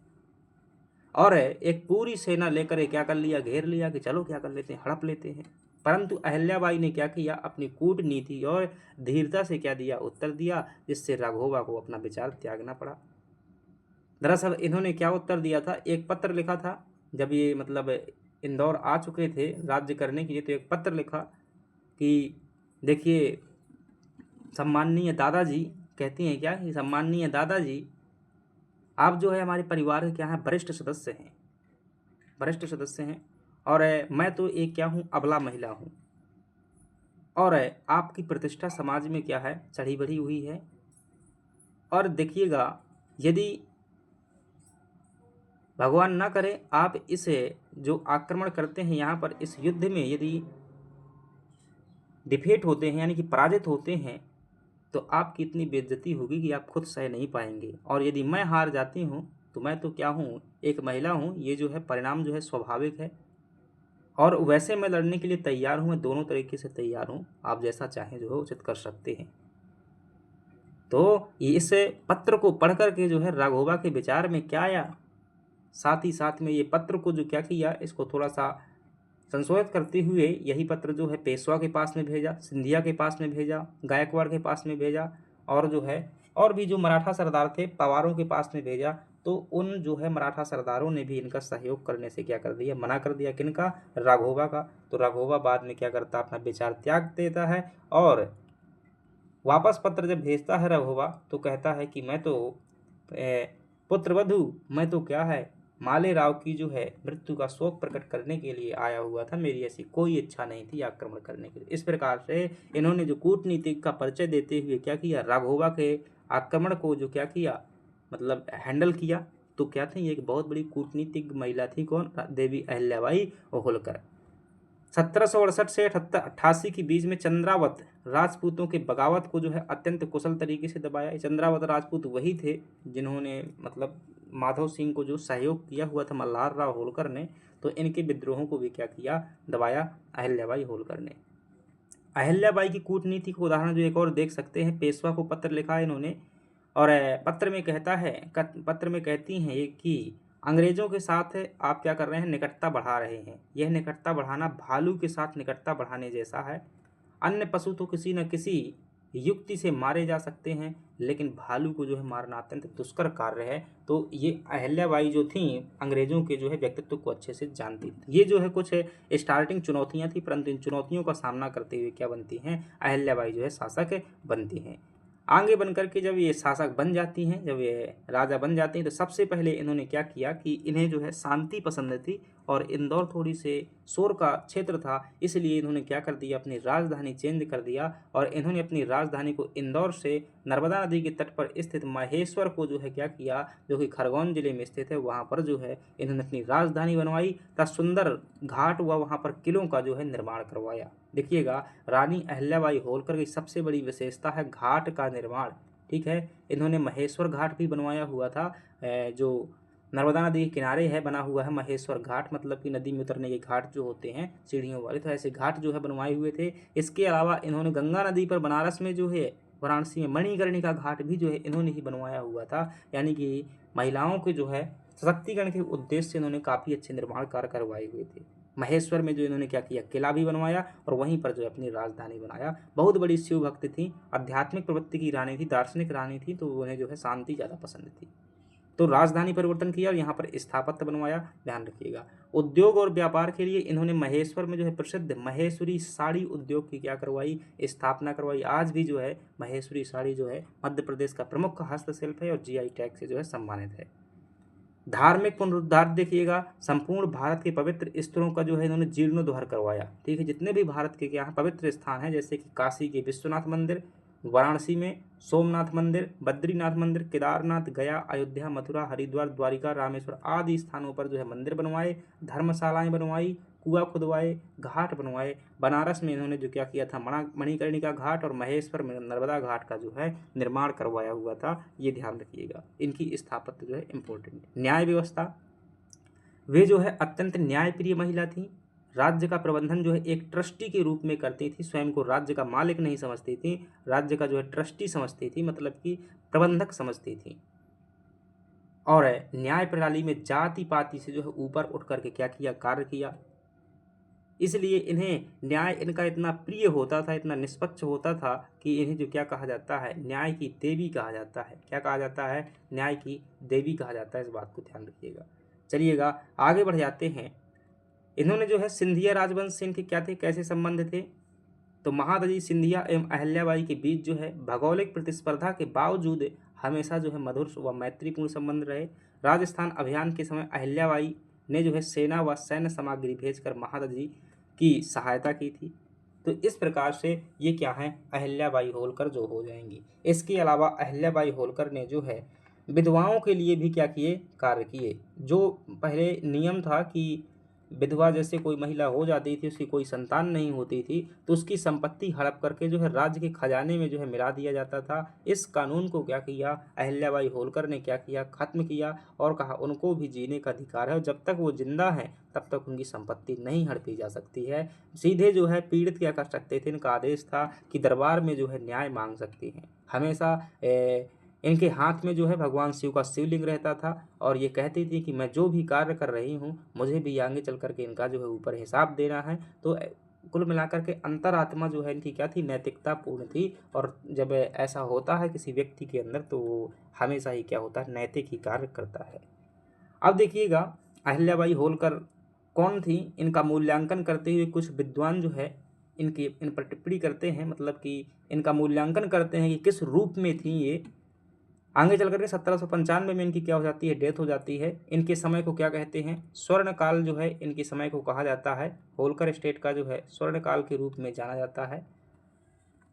और एक पूरी सेना लेकर क्या कर लिया? घेर लिया कि चलो क्या कर लेते हैं? हड़प लेते हैं। परंतु अहिल्याबाई ने क्या किया? अपनी कूटनीति और धीरता से क्या दिया? उत्तर दिया, जिससे राघोबा को अपना विचार त्यागना पड़ा। दरअसल इन्होंने क्या उत्तर दिया था, एक पत्र लिखा था जब ये मतलब इंदौर आ चुके थे राज्य करने के लिए, तो एक पत्र लिखा कि देखिए सम्माननीय दादाजी, कहती हैं क्या कि सम्माननीय दादाजी, आप जो है हमारे परिवार के क्या हैं, वरिष्ठ सदस्य हैं, वरिष्ठ सदस्य हैं, और मैं तो एक क्या हूँ, अबला महिला हूँ, और आपकी प्रतिष्ठा समाज में क्या है, चढ़ी बढ़ी हुई है। और देखिएगा, यदि भगवान ना करे आप इसे जो आक्रमण करते हैं यहाँ पर, इस युद्ध में यदि डिफेट होते हैं यानी कि पराजित होते हैं, तो आपकी इतनी बेइज्जती होगी कि आप खुद सह नहीं पाएंगे। और यदि मैं हार जाती हूँ तो मैं तो क्या हूँ, एक महिला हूँ, ये जो है परिणाम जो है स्वाभाविक है। और वैसे मैं लड़ने के लिए तैयार हूँ, मैं दोनों तरीके से तैयार हूँ, आप जैसा चाहें जो है उचित कर सकते हैं। तो इस पत्र को पढ़ करके जो है राघोबा के विचार में क्या आया, साथ ही साथ में ये पत्र को जो क्या किया, इसको थोड़ा सा संशोधित करते हुए यही पत्र जो है पेशवा के पास में भेजा, सिंधिया के पास में भेजा, गायकवाड़ के पास में भेजा, और जो है और भी जो मराठा सरदार थे पवारों के पास में भेजा। तो उन जो है मराठा सरदारों ने भी इनका सहयोग करने से क्या कर दिया, मना कर दिया। किनका, राघोबा का। तो राघोबा बाद में क्या करता, अपना विचार त्याग देता है, और वापस पत्र जब भेजता है राघोबा तो कहता है कि मैं तो पुत्रवधू, मैं तो क्या है, माले राव की जो है मृत्यु का शोक प्रकट करने के लिए आया हुआ था, मेरी ऐसी कोई इच्छा नहीं थी आक्रमण करने के लिए। इस प्रकार से इन्होंने जो कूटनीतिक का परिचय देते हुए क्या किया, राघोबा के आक्रमण को जो क्या किया, मतलब हैंडल किया। तो क्या थी, एक बहुत बड़ी कूटनीतिक महिला थी, कौन, देवी अहिल्याबाई होलकर। 1768 से 88 के बीच में चंद्रावत राजपूतों के बगावत को जो है अत्यंत कुशल तरीके से दबाया। चंद्रावत राजपूत वही थे जिन्होंने मतलब माधव सिंह को जो सहयोग किया हुआ था मल्हार राव होलकर ने, तो इनके विद्रोहों को भी क्या किया, दबाया अहिल्याबाई होलकर ने। अहिल्याबाई की कूटनीति का उदाहरण जो एक और देख सकते हैं, पेशवा को पत्र लिखा है इन्होंने, और पत्र में कहता है, पत्र में कहती हैं ये कि अंग्रेजों के साथ आप क्या कर रहे हैं, निकटता बढ़ा रहे हैं। यह निकटता बढ़ाना भालू के साथ निकटता बढ़ाने जैसा है। अन्य पशु तो किसी न किसी युक्ति से मारे जा सकते हैं, लेकिन भालू को जो है मारना अत्यंत दुष्कर कार्य है। तो ये अहिल्याबाई जो थी अंग्रेजों के जो है व्यक्तित्व को अच्छे से जानती थी। ये जो है कुछ स्टार्टिंग चुनौतियां थी, परंतु इन चुनौतियों का सामना करते हुए क्या बनती हैं, अहिल्याबाई जो है शासक बनती हैं। आगे बन करके जब ये शासक बन जाती हैं, जब ये राजा बन जाती हैं, तो सबसे पहले इन्होंने क्या किया कि इन्हें जो है शांति पसंद थी, और इंदौर थोड़ी से शोर का क्षेत्र था, इसलिए इन्होंने क्या कर दिया, अपनी राजधानी चेंज कर दिया, और इन्होंने अपनी राजधानी को इंदौर से नर्मदा नदी के तट पर स्थित महेश्वर को जो है क्या किया, जो कि खरगोन जिले में स्थित है, वहाँ पर जो है इन्होंने अपनी राजधानी बनवाई तथा सुंदर घाट हुआ, वहाँ पर किलों का जो है निर्माण करवाया। देखिएगा, रानी अहिल्याबाई होलकर की सबसे बड़ी विशेषता है घाट का निर्माण। ठीक है, इन्होंने महेश्वर घाट भी बनवाया हुआ था, जो नर्मदा नदी के किनारे है बना हुआ है महेश्वर घाट, मतलब कि नदी में उतरने के घाट जो होते हैं सीढ़ियों वाले, तो ऐसे घाट जो है बनवाए हुए थे। इसके अलावा इन्होंने गंगा नदी पर बनारस में जो है वाराणसी में मणिकर्णिका घाट भी जो है इन्होंने ही बनवाया हुआ था। यानी कि महिलाओं के जो है सशक्तिकरण के उद्देश्य से इन्होंने काफ़ी अच्छे निर्माण कार्य करवाए हुए थे। महेश्वर में जो इन्होंने क्या किया, किला भी बनवाया, और वहीं पर जो अपनी राजधानी बनाया। बहुत बड़ी शिव भक्त थी, आध्यात्मिक प्रवृत्ति की रानी थी, दार्शनिक रानी थी, तो उन्हें जो है शांति ज़्यादा पसंद थी। तो राजधानी परिवर्तन किया और यहाँ पर स्थापत्य बनवाया। ध्यान रखिएगा, उद्योग और व्यापार के लिए इन्होंने महेश्वर में जो है प्रसिद्ध महेश्वरी साड़ी उद्योग की क्या करवाई, स्थापना करवाई। आज भी जो है महेश्वरी साड़ी जो है मध्य प्रदेश का प्रमुख हस्तशिल्प है और जीआई टैग से जो है सम्मानित है। धार्मिक पुनरुद्धार देखिएगा, संपूर्ण भारत के पवित्र स्थलों का जो है इन्होंने जीर्णोद्धार करवाया। ठीक है, जितने भी भारत के यहाँ पवित्र स्थान हैं, जैसे कि काशी के विश्वनाथ मंदिर, वाराणसी में सोमनाथ मंदिर, बद्रीनाथ मंदिर, केदारनाथ, गया, अयोध्या, मथुरा, हरिद्वार, द्वारिका, रामेश्वर आदि स्थानों पर जो है मंदिर बनवाए, धर्मशालाएं बनवाई, कुआं खुदवाए, घाट बनवाए। बनारस में इन्होंने जो क्या किया था, मणिकर्णिका घाट, और महेश्वर में नर्मदा घाट का जो है निर्माण करवाया हुआ था। ये ध्यान रखिएगा, इनकी स्थापत्य जो है इम्पोर्टेंट। न्याय व्यवस्था, वे जो है अत्यंत न्यायप्रिय महिला थी। राज्य का प्रबंधन जो है एक ट्रस्टी के रूप में करती थी, स्वयं को राज्य का मालिक नहीं समझती थी, राज्य का जो है ट्रस्टी समझती थी, मतलब कि प्रबंधक समझती थी। और न्याय प्रणाली में जाति पाति से जो है ऊपर उठ करके क्या किया, कार्य किया। इसलिए इन्हें न्याय इनका इतना प्रिय होता था, इतना निष्पक्ष होता था कि इन्हें जो क्या कहा जाता है, न्याय की देवी कहा जाता है। क्या कहा जाता है? न्याय की देवी कहा जाता है। इस बात को ध्यान रखिएगा। चलिएगा आगे बढ़ जाते हैं। इन्होंने जो है सिंधिया राजवंश से इनके क्या थे, कैसे संबंध थे? तो महादजी सिंधिया एवं अहिल्याबाई के बीच जो है भौगोलिक प्रतिस्पर्धा के बावजूद हमेशा जो है मधुर व मैत्रीपूर्ण संबंध रहे। राजस्थान अभियान के समय अहिल्याबाई ने जो है सेना व सैन्य सामग्री भेजकर महादजी की सहायता की थी। तो इस प्रकार से ये क्या है, अहिल्याबाई होलकर जो हो जाएंगी। इसके अलावा अहिल्याबाई होलकर ने जो है विधवाओं के लिए भी क्या किए, कार्य किए। जो पहले नियम था कि विधवा जैसे कोई महिला हो जाती थी, उसकी कोई संतान नहीं होती थी, तो उसकी संपत्ति हड़प करके जो है राज्य के खजाने में जो है मिला दिया जाता था। इस कानून को क्या किया, अहिल्याबाई होलकर ने क्या किया, खत्म किया और कहा उनको भी जीने का अधिकार है और जब तक वो जिंदा हैं तब तक उनकी संपत्ति नहीं हड़पी जा सकती है। सीधे जो है पीड़ित क्या कर सकते थे, इनका आदेश था कि दरबार में जो है न्याय मांग सकती हैं। हमेशा इनके हाथ में जो है भगवान शिव का शिवलिंग रहता था और ये कहती थी कि मैं जो भी कार्य कर रही हूँ मुझे भी आगे चल करके इनका जो है ऊपर हिसाब देना है। तो कुल मिलाकर के अंतरात्मा जो है इनकी क्या थी, नैतिकता पूर्ण थी। और जब ऐसा होता है किसी व्यक्ति के अंदर तो वो हमेशा ही क्या होता है, नैतिक ही कार्य करता है। अब देखिएगा अहिल्याबाई होलकर कौन थी, इनका मूल्यांकन करते हुए कुछ विद्वान जो है इन पर टिप्पणी करते हैं, मतलब कि इनका मूल्यांकन करते हैं कि किस रूप में थी ये। आगे चल करके 1795 में इनकी क्या हो जाती है, डेथ हो जाती है। इनके समय को क्या कहते हैं, स्वर्ण काल जो है इनके समय को कहा जाता है। होलकर स्टेट का जो है स्वर्ण काल के रूप में जाना जाता है।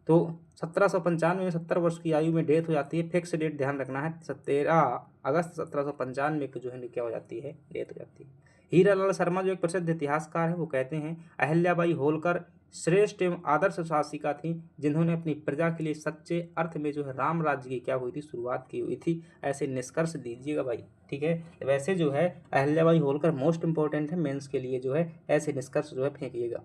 तो 1795 में 70 वर्ष की आयु में डेथ हो जाती है। फिक्स डेट ध्यान रखना है, 13 अगस्त 1795 को जो है क्या हो जाती है, डेथ हो जाती है। हीरालाल शर्मा जो एक प्रसिद्ध इतिहासकार है वो कहते हैं अहिल्याबाई होलकर श्रेष्ठ एवं आदर्श शासिका थी जिन्होंने अपनी प्रजा के लिए सच्चे अर्थ में जो है राम राज्य की क्या हुई थी, शुरुआत की हुई थी। ऐसे निष्कर्ष दीजिएगा भाई, ठीक है। वैसे जो है अहिल्याबाई होलकर मोस्ट इंपॉर्टेंट है मेंस के लिए, जो है ऐसे निष्कर्ष जो है फेंकिएगा।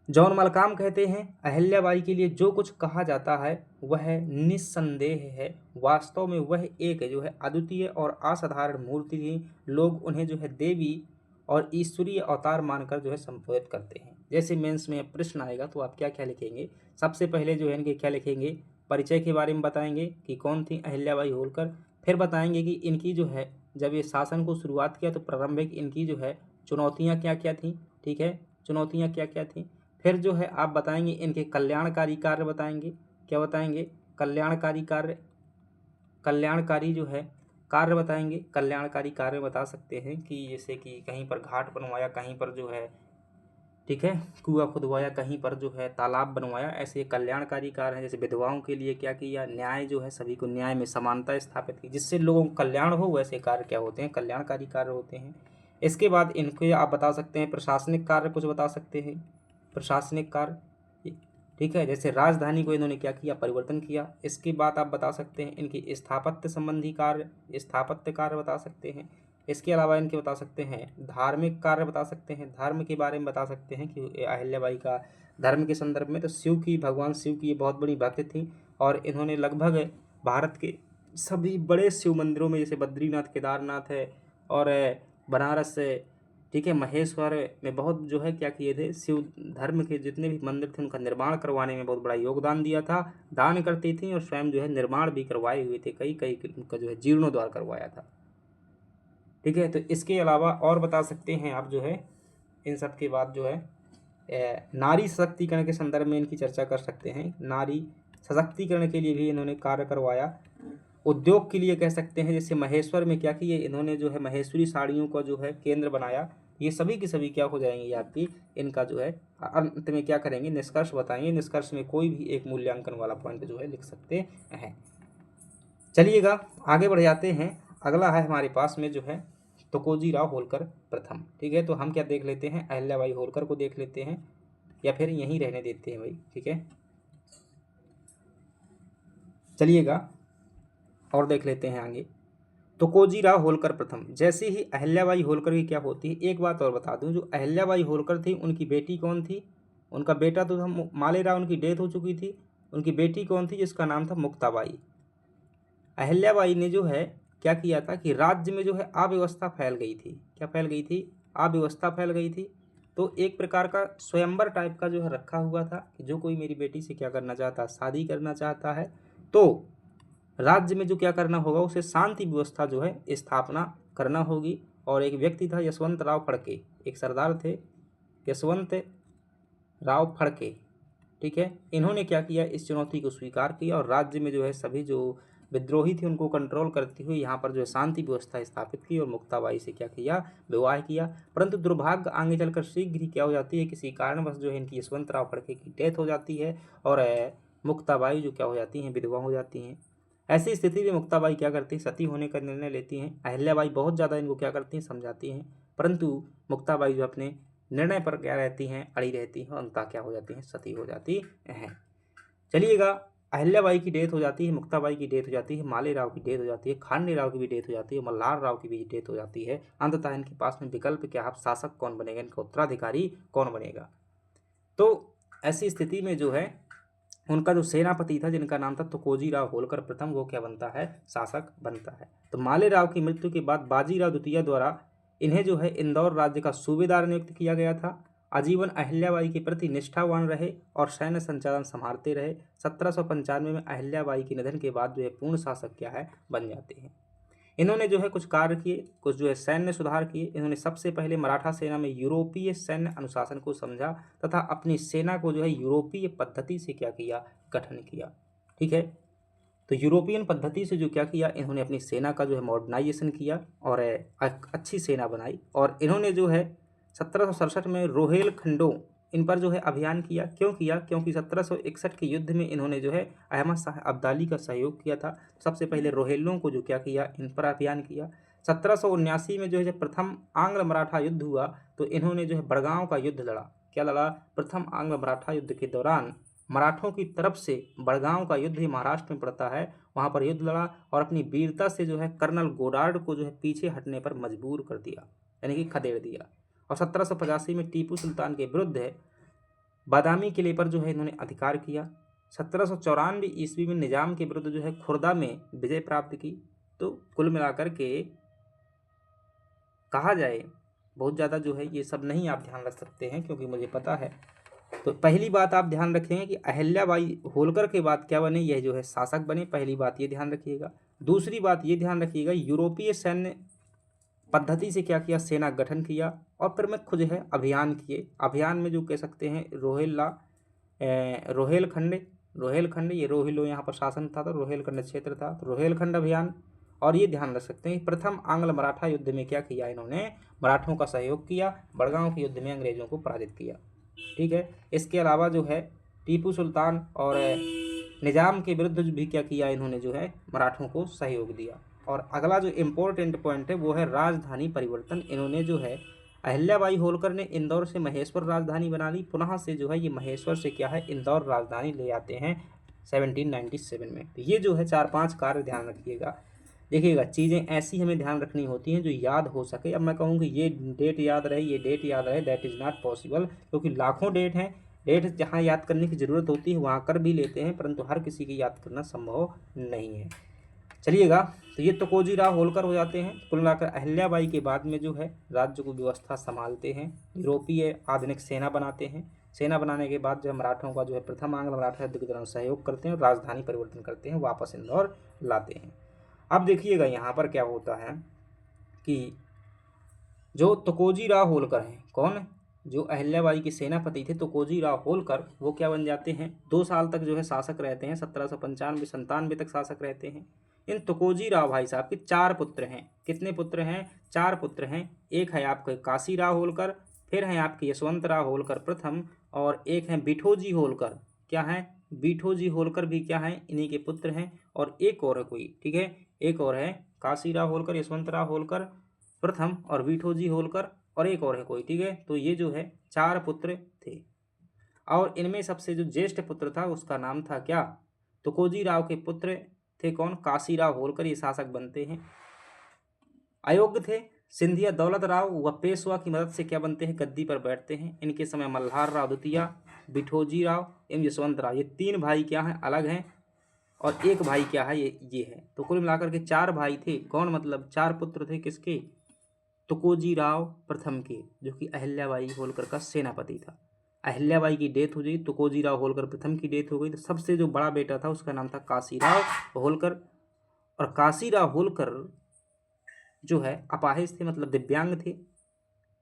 जॉन मलकाम कहते हैं अहिल्याबाई के लिए जो कुछ कहा जाता है वह निस्संदेह है। वास्तव में वह एक जो है अद्वितीय और असाधारण मूर्ति थी। लोग उन्हें जो है देवी और ईश्वरीय अवतार मानकर जो है संबोधित करते हैं। जैसे मेंस में प्रश्न आएगा तो आप क्या क्या लिखेंगे, सबसे पहले जो है इनके क्या लिखेंगे, परिचय के बारे में बताएंगे कि कौन थी अहिल्याबाई होलकर। फिर बताएंगे कि इनकी जो है जब ये शासन को शुरुआत किया तो प्रारंभिक इनकी जो है चुनौतियाँ क्या क्या थी, ठीक है, चुनौतियाँ क्या क्या थी। फिर जो है आप बताएंगे इनके कल्याणकारी कार्य बताएंगे। क्या बताएंगे, कल्याणकारी कार्य, कल्याणकारी जो है कार्य बताएंगे। कल्याणकारी कार्य बता सकते हैं कि जैसे कि कहीं पर घाट बनवाया, कहीं पर जो है, ठीक है, कुआं खुदवाया, कहीं पर जो है तालाब बनवाया, ऐसे कल्याणकारी कार्य हैं। जैसे विधवाओं के लिए क्या किया, न्याय जो है सभी को न्याय में समानता स्थापित की जिससे लोगों का कल्याण हो, वैसे कार्य क्या होते हैं, कल्याणकारी कार्य होते हैं। इसके बाद इनके आप बता सकते हैं प्रशासनिक कार्य कुछ बता सकते हैं, प्रशासनिक कार्य, ठीक है, जैसे राजधानी को इन्होंने क्या किया, परिवर्तन किया। इसके बाद आप बता सकते हैं इनकी स्थापत्य संबंधी कार्य, स्थापत्य कार्य बता सकते हैं। इसके अलावा इनके बता सकते हैं धार्मिक कार्य बता सकते हैं, धर्म के बारे में बता सकते हैं कि अहिल्याबाई का धर्म के संदर्भ में तो शिव की, भगवान शिव की ये बहुत बड़ी भक्त थी और इन्होंने लगभग भारत के सभी बड़े शिव मंदिरों में जैसे बद्रीनाथ, केदारनाथ है और बनारस, ठीक है, महेश्वर में बहुत जो है क्या किए थे, शिव धर्म के जितने भी मंदिर थे उनका निर्माण करवाने में बहुत बड़ा योगदान दिया था। दान करती थी और स्वयं जो है निर्माण भी करवाए हुए थे, कई कई उनका जो है जीर्णोद्धार करवाया था, ठीक है। तो इसके अलावा और बता सकते हैं आप जो है इन सब के बाद जो है नारी सशक्तिकरण के संदर्भ में इनकी चर्चा कर सकते हैं। नारी सशक्तिकरण के लिए भी इन्होंने कार्य करवाया। उद्योग के लिए कह सकते हैं, जैसे महेश्वर में क्या किए इन्होंने, जो है महेश्वरी साड़ियों का जो है केंद्र बनाया। ये सभी की सभी क्या हो जाएंगी आपकी, इनका जो है अंत में क्या करेंगे, निष्कर्ष बताएंगे। निष्कर्ष में कोई भी एक मूल्यांकन वाला पॉइंट जो है लिख सकते हैं। चलिएगा आगे बढ़ जाते हैं। अगला है हमारे पास में जो है तुकोजी राव होलकर प्रथम, ठीक है। तो हम क्या देख लेते हैं, अहिल्याबाई होलकर को देख लेते हैं या फिर यहीं रहने देते हैं भाई, ठीक है। चलिएगा और देख लेते हैं आगे। तुकोजी राव होलकर प्रथम, जैसे ही अहिल्याबाई होलकर की क्या होती है, एक बात और बता दूं, जो अहिल्याबाई होलकर थी उनकी बेटी कौन थी, उनका बेटा तो था मालेराव, उनकी डेथ हो चुकी थी। उनकी बेटी कौन थी, जिसका नाम था मुक्ताबाई। अहिल्याबाई ने जो है क्या किया था कि राज्य में जो है अव्यवस्था फैल गई थी। क्या फैल गई थी, अव्यवस्था फैल गई थी। तो एक प्रकार का स्वयंवर टाइप का जो है रखा हुआ था कि जो कोई मेरी बेटी से क्या करना चाहता है, शादी करना चाहता है, तो राज्य में जो क्या करना होगा, उसे शांति व्यवस्था जो है स्थापना करना होगी। और एक व्यक्ति था यशवंत राव फड़के, एक सरदार थे यशवंत राव फड़के, ठीक है। इन्होंने क्या किया, इस चुनौती को स्वीकार किया और राज्य में जो है सभी जो विद्रोही थे उनको कंट्रोल करते हुए यहाँ पर जो है शांति व्यवस्था स्थापित की और मुक्ताबाई से क्या किया, विवाह किया। परंतु दुर्भाग्य आगे चलकर शीघ्र ही क्या हो जाती है, किसी कारणवश जो है इनकी यशवंतराव फड़के की डेथ हो जाती है और मुक्ताबाई जो क्या हो जाती हैं, विधवा हो जाती हैं। ऐसी स्थिति में मुक्ताबाई क्या करती हैं, सती होने का निर्णय लेती हैं। अहिल्याबाई बहुत ज़्यादा इनको क्या करती हैं, समझाती हैं, परंतु मुक्ताबाई जो अपने निर्णय पर क्या रहती हैं, अड़ी रहती हैं, अंततः क्या हो जाती हैं, सती हो जाती हैं। चलिएगा, अहिल्याबाई की डेथ हो जाती है, मुक्ताबाई की डेथ हो जाती है, मालेराव की डेथ हो जाती है, खांडेराव की भी डेथ हो जाती है, मल्हार राव की भी डेथ हो जाती है। अंततः इनके पास में विकल्प क्या, अब शासक कौन बनेगा, इनका उत्तराधिकारी कौन बनेगा। तो ऐसी स्थिति में जो है उनका जो सेनापति था जिनका नाम था तुकोजी राव होलकर प्रथम, वो क्या बनता है, शासक बनता है। तो मालेराव की मृत्यु के बाद बाजीराव द्वितीय द्वारा इन्हें जो है इंदौर राज्य का सूबेदार नियुक्त किया गया था। आजीवन अहिल्याबाई के प्रति निष्ठावान रहे और सैन्य संचालन संभालते रहे। 1795 में अहिल्याबाई के निधन के बाद जो है पूर्ण शासक क्या है, बन जाते हैं। इन्होंने जो है कुछ कार्य किए, कुछ जो है सैन्य सुधार किए। इन्होंने सबसे पहले मराठा सेना में यूरोपीय सैन्य अनुशासन को समझा तथा अपनी सेना को जो है यूरोपीय पद्धति से क्या किया, गठन किया, ठीक है। तो यूरोपियन पद्धति से जो क्या किया, इन्होंने अपनी सेना का जो है मॉडर्नाइजेशन किया और अच्छी सेना बनाई। और इन्होंने जो है 1767 में रोहेलखंडों इन पर जो है अभियान किया। क्यों किया, क्योंकि 1761 के युद्ध में इन्होंने जो है अहमद शाह अब्दाली का सहयोग किया था। सबसे पहले रोहेलों को जो क्या किया, इन पर अभियान किया। 1779 में जो है जब प्रथम आंग्ल मराठा युद्ध हुआ तो इन्होंने जो है बड़गांव का युद्ध लड़ा। क्या लड़ा, प्रथम आंग्ल मराठा युद्ध के दौरान मराठों की तरफ से बड़गांव का युद्ध ही महाराष्ट्र में पड़ता है, वहां पर युद्ध लड़ा और अपनी वीरता से जो है कर्नल गोडार्ड को जो है पीछे हटने पर मजबूर कर दिया, यानी कि खदेड़ दिया। और 1785 में टीपू सुल्तान के विरुद्ध बादामी किले पर जो है इन्होंने अधिकार किया। 1794 ईस्वी में निजाम के विरुद्ध जो है खुर्दा में विजय प्राप्त की। तो कुल मिलाकर के कहा जाए, बहुत ज़्यादा जो है ये सब नहीं आप ध्यान रख सकते हैं क्योंकि मुझे पता है। तो पहली बात आप ध्यान रखेंगे कि अहिल्याबाई होलकर के बाद क्या बने, यह जो है शासक बने, पहली बात ये ध्यान रखिएगा। दूसरी बात ये ध्यान रखिएगा, यूरोपीय सैन्य पद्धति से क्या किया, सेना गठन किया और फिर में खुद है अभियान किए। अभियान में जो कह सकते हैं रोहेलखंड, ये रोहिलो यहाँ पर शासन था, तो रोहेलखंड क्षेत्र था, तो रोहेलखंड अभियान। और ये ध्यान रख सकते हैं प्रथम आंग्ल मराठा युद्ध में क्या किया, इन्होंने मराठों का सहयोग किया, बड़गांव के युद्ध में अंग्रेजों को पराजित किया, ठीक है। इसके अलावा जो है टीपू सुल्तान और निजाम के विरुद्ध भी क्या किया, इन्होंने जो है मराठों को सहयोग दिया। और अगला जो इम्पोर्टेंट पॉइंट है वो है राजधानी परिवर्तन। इन्होंने जो है अहिल्याबाई होलकर ने इंदौर से महेश्वर राजधानी बना ली, पुनः से जो है ये महेश्वर से क्या है, इंदौर राजधानी ले आते हैं 1797 में। तो ये जो है 4-5 कार्य ध्यान रखिएगा। देखिएगा, चीज़ें ऐसी हमें ध्यान रखनी होती हैं जो याद हो सके। अब मैं कहूँ कि ये डेट याद रहे, ये डेट याद रहे, दैट इज़ नॉट पॉसिबल, क्योंकि लाखों डेट हैं। डेट जहाँ याद करने की ज़रूरत होती है वहाँ कर भी लेते हैं, परंतु हर किसी की याद करना संभव नहीं है। चलिएगा, तो ये तुकोजी राव होलकर हो जाते हैं। कुल मिलाकर अहिल्याबाई के बाद में जो है राज्य को व्यवस्था संभालते हैं, यूरोपीय आधुनिक सेना बनाते हैं। सेना बनाने के बाद जो है मराठों का जो है प्रथम आंग्ल मराठा युद्ध के दौरान सहयोग करते हैं और राजधानी परिवर्तन करते हैं, वापस इंदौर लाते हैं। अब देखिएगा यहाँ पर क्या होता है कि जो तुकोजी राव होलकर हैं, कौन, जो अहिल्याबाई के सेनापति थे तुकोजी राव होलकर, वो क्या बन जाते हैं, 2 साल तक जो है शासक रहते हैं, 1795-97 तक शासक रहते हैं। इन तुकोजी राव भाई साहब के 4 पुत्र हैं। कितने पुत्र हैं, 4 पुत्र हैं। एक है आपके काशी राव होलकर, फिर हैं आपके यशवंत राव होलकर प्रथम, और एक हैं बिठोजी होलकर। क्या है, बिठोजी होलकर भी क्या है, इन्हीं के पुत्र हैं। और एक और है कोई, ठीक है, एक और है काशी राव होलकर, यशवंत राव होलकर प्रथम और बिठोजी होलकर, और एक और है कोई, ठीक है। तो ये जो है 4 पुत्र थे और इनमें सबसे जो ज्येष्ठ पुत्र था उसका नाम था क्या, तुकोजी राव के पुत्र थे कौन, काशी राव होलकर, ये शासक बनते हैं। अयोग्य थे, सिंधिया दौलत राव व पेशवा की मदद से क्या बनते हैं, गद्दी पर बैठते हैं। इनके समय मल्हार राव द्वितीय, बिठोजी राव एवं यशवंत राव, ये 3 भाई क्या हैं, अलग हैं, और एक भाई क्या है, ये है। तो कुल मिलाकर के 4 भाई थे, कौन, मतलब 4 पुत्र थे किसके, तुकोजी राव प्रथम के, जो कि अहिल्याबाई होलकर का सेनापति था। अहिल्याबाई की डेथ हो गई, तुकोजी राव होलकर प्रथम की डेथ हो गई, तो सबसे जो बड़ा बेटा था उसका नाम था काशीराव होलकर। और काशीराव होलकर जो है अपाहिज थे, मतलब दिव्यांग थे।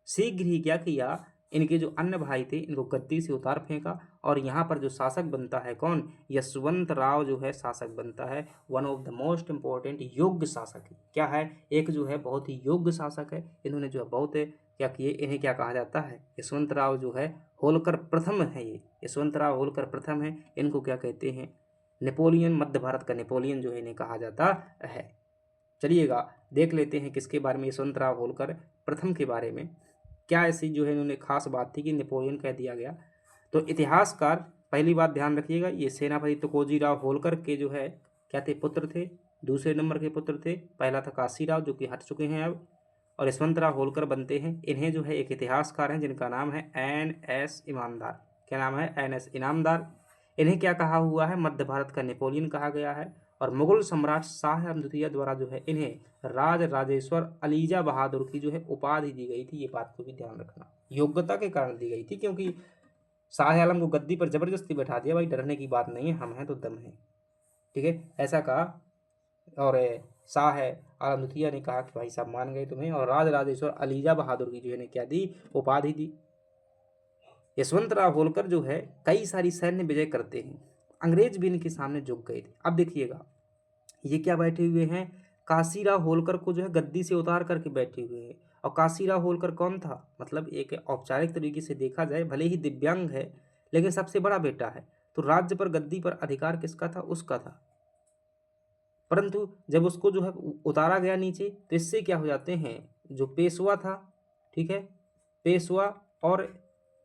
शीघ्र ही क्या किया, इनके जो अन्य भाई थे इनको गद्दी से उतार फेंका, और यहाँ पर जो शासक बनता है कौन, यशवंत राव जो है शासक बनता है। One of the most important योग्य शासक है। क्या है, एक जो है बहुत ही योग्य शासक है। इन्होंने जो है बहुत क्या किए, इन्हें क्या कहा जाता है, यशवंत राव जो है होलकर प्रथम है। ये यशवंत राव होलकर प्रथम है, इनको क्या कहते हैं, नेपोलियन, मध्य भारत का नेपोलियन जो है इन्हें कहा जाता है। चलिएगा देख लेते हैं किसके बारे में, यशवंत राव होलकर प्रथम के बारे में क्या ऐसी जो है इन्होंने खास बात थी कि नेपोलियन कह दिया गया। तो इतिहासकार पहली बात ध्यान रखिएगा, ये सेनापति तुकोजी राव होलकर के जो है क्या थे, पुत्र थे। दूसरे नंबर के पुत्र थे, पहला था काशीराव जो कि हट चुके हैं अब, और यशवंत राव होलकर बनते हैं। इन्हें जो है एक इतिहासकार हैं जिनका नाम है NS इनामदार। क्या नाम है, NS इनामदार। इन्हें क्या कहा हुआ है, मध्य भारत का नेपोलियन कहा गया है। और मुगल सम्राट शाह आलम द्वितीय द्वारा जो है इन्हें राज राजेश्वर अलीजा बहादुर की जो है उपाधि दी गई थी। ये बात को भी ध्यान रखना, योग्यता के कारण दी गई थी, क्योंकि शाह आलम को गद्दी पर जबरदस्ती बैठा दिया, भाई डरने की बात नहीं है, हम हैं तो दम है, ठीक है, ऐसा कहा। और शाह आलम द्वितीय ने कहा कि भाई साहब मान गए तुम्हें, और राज राजेश्वर अलीजा बहादुर की जो है क्या दी, उपाधि दी। यशवंत राव होलकर जो है कई सारी सैन्य विजय करते हैं, अंग्रेज भी इनके सामने झुक गए थे। अब देखिएगा ये क्या बैठे हुए हैं, काशीराव होलकर को जो है गद्दी से उतार करके बैठे हुए हैं। और काशीराव होलकर कौन था, मतलब एक औपचारिक तरीके से देखा जाए भले ही दिव्यांग है लेकिन सबसे बड़ा बेटा है, तो राज्य पर गद्दी पर अधिकार किसका था, उसका था। परंतु जब उसको जो है उतारा गया नीचे, तो इससे क्या हो जाते हैं, जो पेशवा था, ठीक है, पेशवा और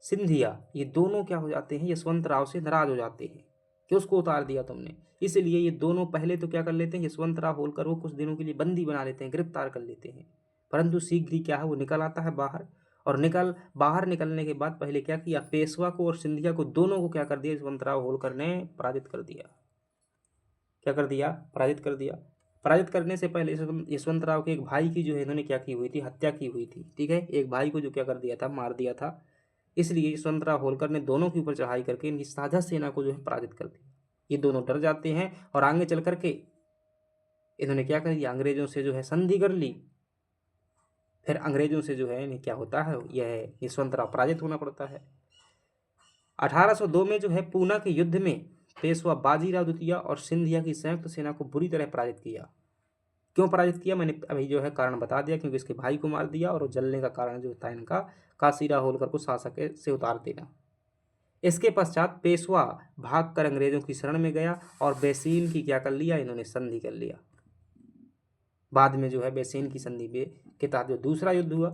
सिंधिया, ये दोनों क्या हो जाते हैं, यशवंत राव से नाराज हो जाते हैं कि उसको उतार दिया तुमने। इसलिए ये दोनों पहले तो क्या कर लेते हैं, यशवंत राव होलकर वो कुछ दिनों के लिए बंदी बना लेते हैं, गिरफ्तार कर लेते हैं। परंतु शीघ्र ही क्या है, वो निकल आता है बाहर, और बाहर निकलने के बाद पहले क्या किया, पेशवा को और सिंधिया को दोनों को क्या कर दिया, यशवंत राव होलकर ने पराजित कर दिया। क्या कर दिया, पराजित कर दिया। पराजित करने से पहले यशवंत राव के एक भाई की जो है इन्होंने क्या की हुई थी, हत्या की हुई थी, ठीक है, एक भाई को जो क्या कर दिया था, मार दिया था। इसलिए यशवंत राव होलकर ने दोनों के ऊपर चढ़ाई करके इनकी साझा सेना को जो है पराजित कर दिया। ये दोनों डर जाते हैं और आगे चल करके इन्होंने क्या कर दिया, अंग्रेजों से जो है संधि कर ली। फिर अंग्रेजों से जो है इन्हें क्या होता है, यह यशवंत राव पराजित होना पड़ता है। 1802 में जो है पूना के युद्ध में पेशवा बाजीराव द्वितीय और सिंधिया की संयुक्त सेना को बुरी तरह पराजित किया। क्यों पराजित किया, मैंने अभी जो है कारण बता दिया, क्योंकि इसके भाई को मार दिया, और जलने का कारण जो था इनका काशीराव होलकर को शासक से उतार देना। इसके पश्चात पेशवा भागकर अंग्रेजों की शरण में गया और बेसीन की क्या कर लिया, इन्होंने संधि कर लिया। बाद में जो है बेसीन की संधि के तहत जो दूसरा युद्ध हुआ,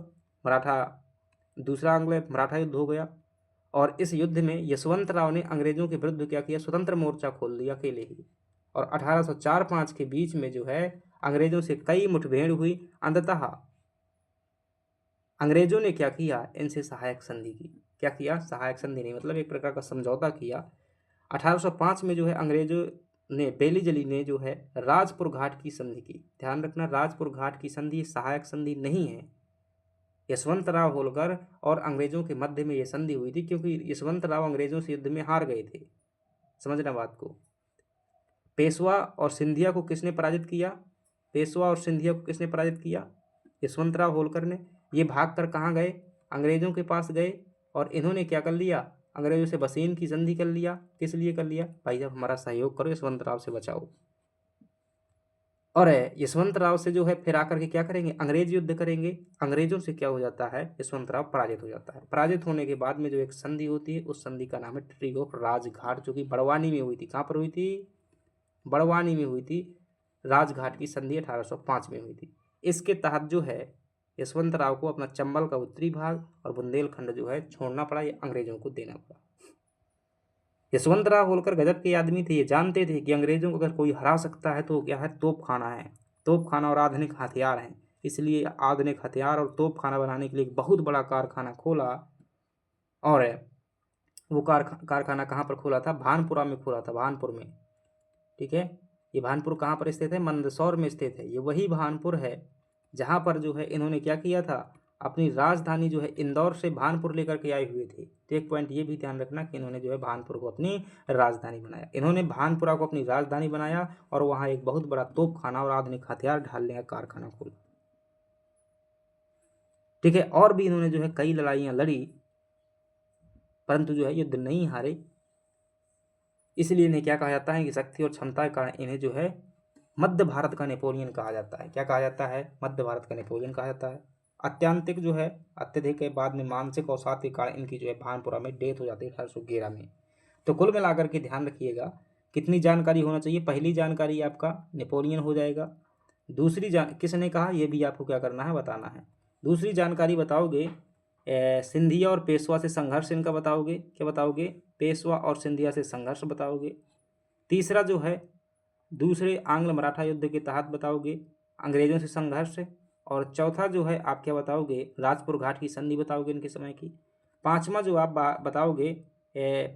दूसरा आंग्ल मराठा युद्ध हो गया। और इस युद्ध में यशवंत राव ने अंग्रेजों के विरुद्ध क्या किया, स्वतंत्र मोर्चा खोल दिया अकेले ही। और 1804-05 के बीच में जो है अंग्रेजों से कई मुठभेड़ हुई। अंततः अंग्रेजों ने क्या किया, इनसे सहायक संधि की। क्या किया, सहायक संधि नहीं, मतलब एक प्रकार का समझौता किया। 1805 में जो है अंग्रेजों ने, बेलीजली ने जो है राजपुर घाट की संधि की। ध्यान रखना, राजपुर घाट की संधि सहायक संधि नहीं है। यशवंत राव होलकर और अंग्रेजों के मध्य में यह संधि हुई थी, क्योंकि यशवंत राव अंग्रेजों से युद्ध में हार गए थे। समझना बात को। पेशवा और सिंधिया को किसने पराजित किया, पेशवा और सिंधिया को किसने पराजित किया, यशवंत राव होलकर ने। ये भागकर कहाँ गए, अंग्रेजों के पास गए, और इन्होंने क्या कर लिया, अंग्रेजों से बसेन की संधि कर लिया। किस लिए कर लिया, भाई जब हमारा सहयोग करो, यशवंत राव से बचाओ। और यशवंत राव से जो है फिर आकर के क्या करेंगे, अंग्रेज युद्ध करेंगे। अंग्रेजों से क्या हो जाता है, यशवंत राव पराजित हो जाता है। पराजित होने के बाद में जो एक संधि होती है, उस संधि का नाम है ट्रीटी ऑफ राजघाट, जो कि बड़वानी में हुई थी। कहाँ पर हुई थी, बड़वानी में हुई थी। राजघाट की संधि 1805 में हुई थी। इसके तहत जो है यशवंत राव को अपना चंबल का उत्तरी भाग और बुंदेलखंड जो है छोड़ना पड़ा, ये अंग्रेजों को देना पड़ा। यशवंत राव होलकर गजब के आदमी थे। ये जानते थे कि अंग्रेजों को अगर कोई हरा सकता है तो क्या है, तोप खाना है, तोप खाना और आधुनिक हथियार हैं। इसलिए आधुनिक हथियार और तोप खाना बनाने के लिए एक बहुत बड़ा कारखाना खोला। और वो कारखाना कहाँ पर खोला था, भानपुरा में खोला था, भानपुर में, ठीक है। ये भानपुर कहाँ पर स्थित है, मंदसौर में स्थित है। ये वही भानपुर है जहाँ पर जो है इन्होंने क्या किया था, अपनी राजधानी जो है इंदौर से भानपुर लेकर के आए हुए थे। तो एक पॉइंट ये भी ध्यान रखना कि इन्होंने जो है भानपुर को अपनी राजधानी बनाया। इन्होंने भानपुरा को अपनी राजधानी बनाया और वहाँ एक बहुत बड़ा तोपखाना और आधुनिक हथियार ढालने का कारखाना खोला। ठीक है, और भी इन्होंने जो है कई लड़ाइयाँ लड़ी, परंतु जो है युद्ध नहीं हारे। इसलिए इन्हें क्या कहा जाता है कि शक्ति और क्षमता के कारण इन्हें जो है मध्य भारत का नेपोलियन कहा जाता है। क्या कहा जाता है? मध्य भारत का नेपोलियन कहा जाता है। अत्यंतिक जो है अत्यधिक के बाद में मानसिक अवसाद के कारण इनकी जो है भानपुरा में डेथ हो जाती है 1811 में। तो कुल मिलाकर के ध्यान रखिएगा कितनी जानकारी होना चाहिए। पहली जानकारी आपका नेपोलियन हो जाएगा। दूसरी किसने कहा ये भी आपको क्या करना है, बताना है। दूसरी जानकारी बताओगे सिंधिया और पेशवा से संघर्ष इनका बताओगे। क्या बताओगे? पेशवा और सिंधिया से संघर्ष बताओगे। तीसरा जो है दूसरे आंग्ल मराठा युद्ध के तहत बताओगे अंग्रेजों से संघर्ष। और चौथा जो है आप क्या बताओगे? राजपुर घाट की संधि बताओगे इनके समय की। पांचवा जो आप बताओगे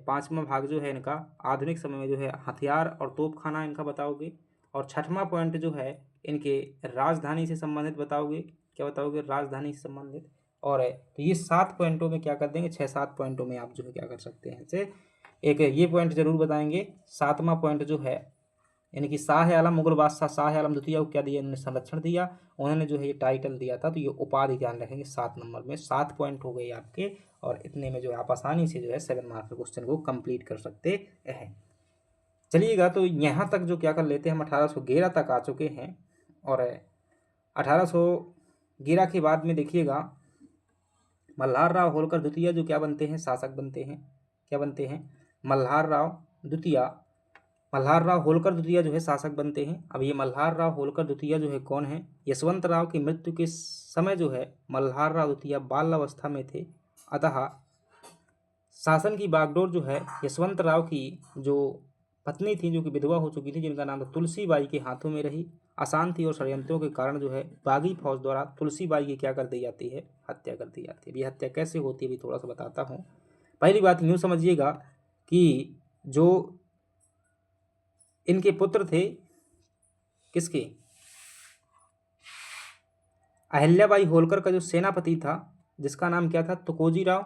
पांचवा भाग जो है इनका आधुनिक समय में जो है हथियार और तोपखाना इनका बताओगे। और छठवां पॉइंट जो है इनके राजधानी से संबंधित बताओगे। क्या बताओगे? राजधानी से संबंधित। और तो ये 7 पॉइंटों में क्या कर देंगे, 6-7 पॉइंटों में आप जो है क्या कर सकते हैं से एक ये पॉइंट जरूर बताएंगे। 7वां पॉइंट जो है यानी कि शाह आलम, मुगल बादशाह शाह आलम द्वितीय को क्या दिया? इन्होंने संरक्षण दिया। उन्होंने जो है ये टाइटल दिया था, तो ये उपाधि ध्यान रखेंगे 7 नंबर में। 7 पॉइंट हो गए आपके, और इतने में जो है आप आसानी से जो है 7 मार्क के क्वेश्चन को कंप्लीट कर सकते हैं। चलिएगा, तो यहाँ तक जो क्या कर लेते हैं हम 1811 तक आ चुके हैं। और 1811 के बाद में देखिएगा मल्हार राव होलकर द्वितीय जो क्या बनते हैं? शासक बनते हैं। क्या बनते हैं? मल्हार राव होलकर द्वितीय जो है शासक बनते हैं। अब ये मल्हार राव होलकर द्वितीय जो है कौन है? यशवंत राव की मृत्यु के समय जो है मल्हार राव द्वितीय बाल्यावस्था में थे, अतः शासन की बागडोर जो है यशवंत राव की जो पत्नी थी, जो कि विधवा हो चुकी थी, जिनका नाम था तुलसी बाई, के हाथों में रही। अशांति और षड्यंत्रों के कारण जो है बागी फौज द्वारा तुलसी बाई की क्या कर दी जाती है? हत्या कर दी जाती है। ये हत्या कैसे होती है भी थोड़ा सा बताता हूँ। पहली बात यूँ समझिएगा कि जो इनके पुत्र थे, किसके? अहिल्याबाई होलकर का जो सेनापति था, जिसका नाम क्या था? तुकोजी राव।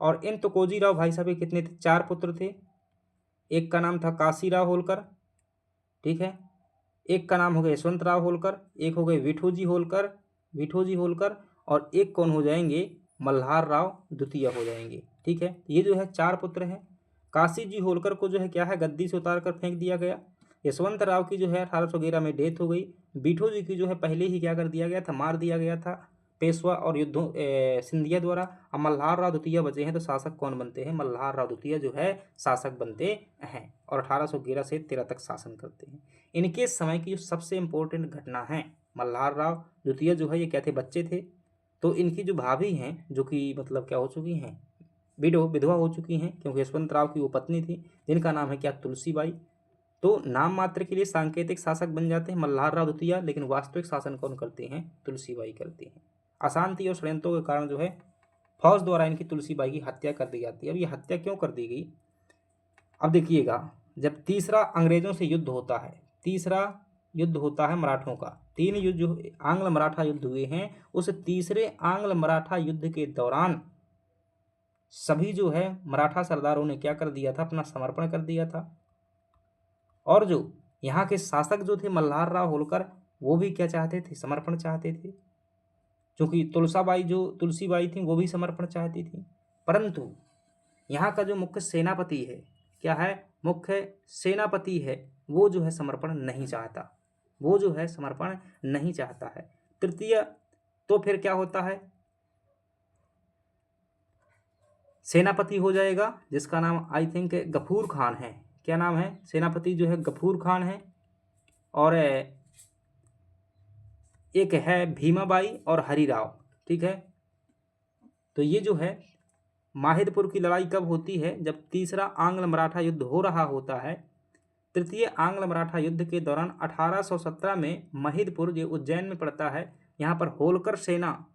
और इन तुकोजी राव भाई साहब के कितने थे? 4 पुत्र थे। एक का नाम था काशीराव होलकर, ठीक है। एक का नाम हो गया यशवंत राव होलकर, एक हो गए विठोजी होलकर, और एक कौन हो जाएंगे? मल्हार राव द्वितीय हो जाएंगे, ठीक है। ये जो है 4 पुत्र हैं। काशी जी होलकर को जो है क्या है, गद्दी से उतार कर फेंक दिया गया। यशवंत राव की जो है 1811 में डेथ हो गई। विठो जी की जो है पहले ही क्या कर दिया गया था? मार दिया गया था पेशवा और युद्धों सिंधिया द्वारा। अब मल्हार राव द्वितीय बचे हैं, तो शासक कौन बनते हैं? मल्हार राव द्वितीय जो है शासक बनते हैं, और 1811 से 13 तक शासन करते हैं। इनके समय की जो सबसे इम्पोर्टेंट घटना है, मल्हार राव द्वितीय जो है ये क्या थे? बच्चे थे। तो इनकी जो भाभी हैं, जो कि मतलब क्या हो चुकी हैं? विधवा हो चुकी हैं, क्योंकि यशवंत राव की वो पत्नी थी, जिनका नाम है क्या? तुलसीबाई। तो नाम मात्र के लिए सांकेतिक शासक बन जाते हैं मल्हार राव द्वितीय, लेकिन वास्तविक शासन कौन करते हैं? तुलसीबाई करते हैं। अशांति और षड्यंत्रों के कारण जो है फौज द्वारा इनकी तुलसीबाई की हत्या कर दी जाती है। अब ये हत्या क्यों कर दी गई? अब देखिएगा, जब तीसरा अंग्रेजों से युद्ध होता है, तीसरा युद्ध होता है मराठों का, 3 युद्ध जो आंग्ल मराठा युद्ध हुए हैं, उस तीसरे आंग्ल मराठा युद्ध के दौरान सभी जो है मराठा सरदारों ने क्या कर दिया था? अपना समर्पण कर दिया था। और जो यहाँ के शासक जो थे मल्हार राव होलकर, वो भी क्या चाहते थे? समर्पण चाहते थे। क्योंकि तुलसीबाई थी, वो भी समर्पण चाहती थी। परंतु यहाँ का जो मुख्य सेनापति है, क्या है? मुख्य सेनापति है, वो जो है समर्पण नहीं चाहता, वो जो है समर्पण नहीं चाहता है। तृतीय तो फिर क्या होता है? सेनापति हो जाएगा, जिसका नाम आई थिंक गफूर खान है। क्या नाम है? सेनापति जो है गफूर खान है। और एक है भीमाबाई और हरिराव, ठीक है। तो ये जो है माहिदपुर की लड़ाई कब होती है? जब तीसरा आंग्ल मराठा युद्ध हो रहा होता है। तृतीय आंग्ल मराठा युद्ध के दौरान 1817 में महिदपुर, जो उज्जैन में पड़ता है, यहाँ पर होलकर सेना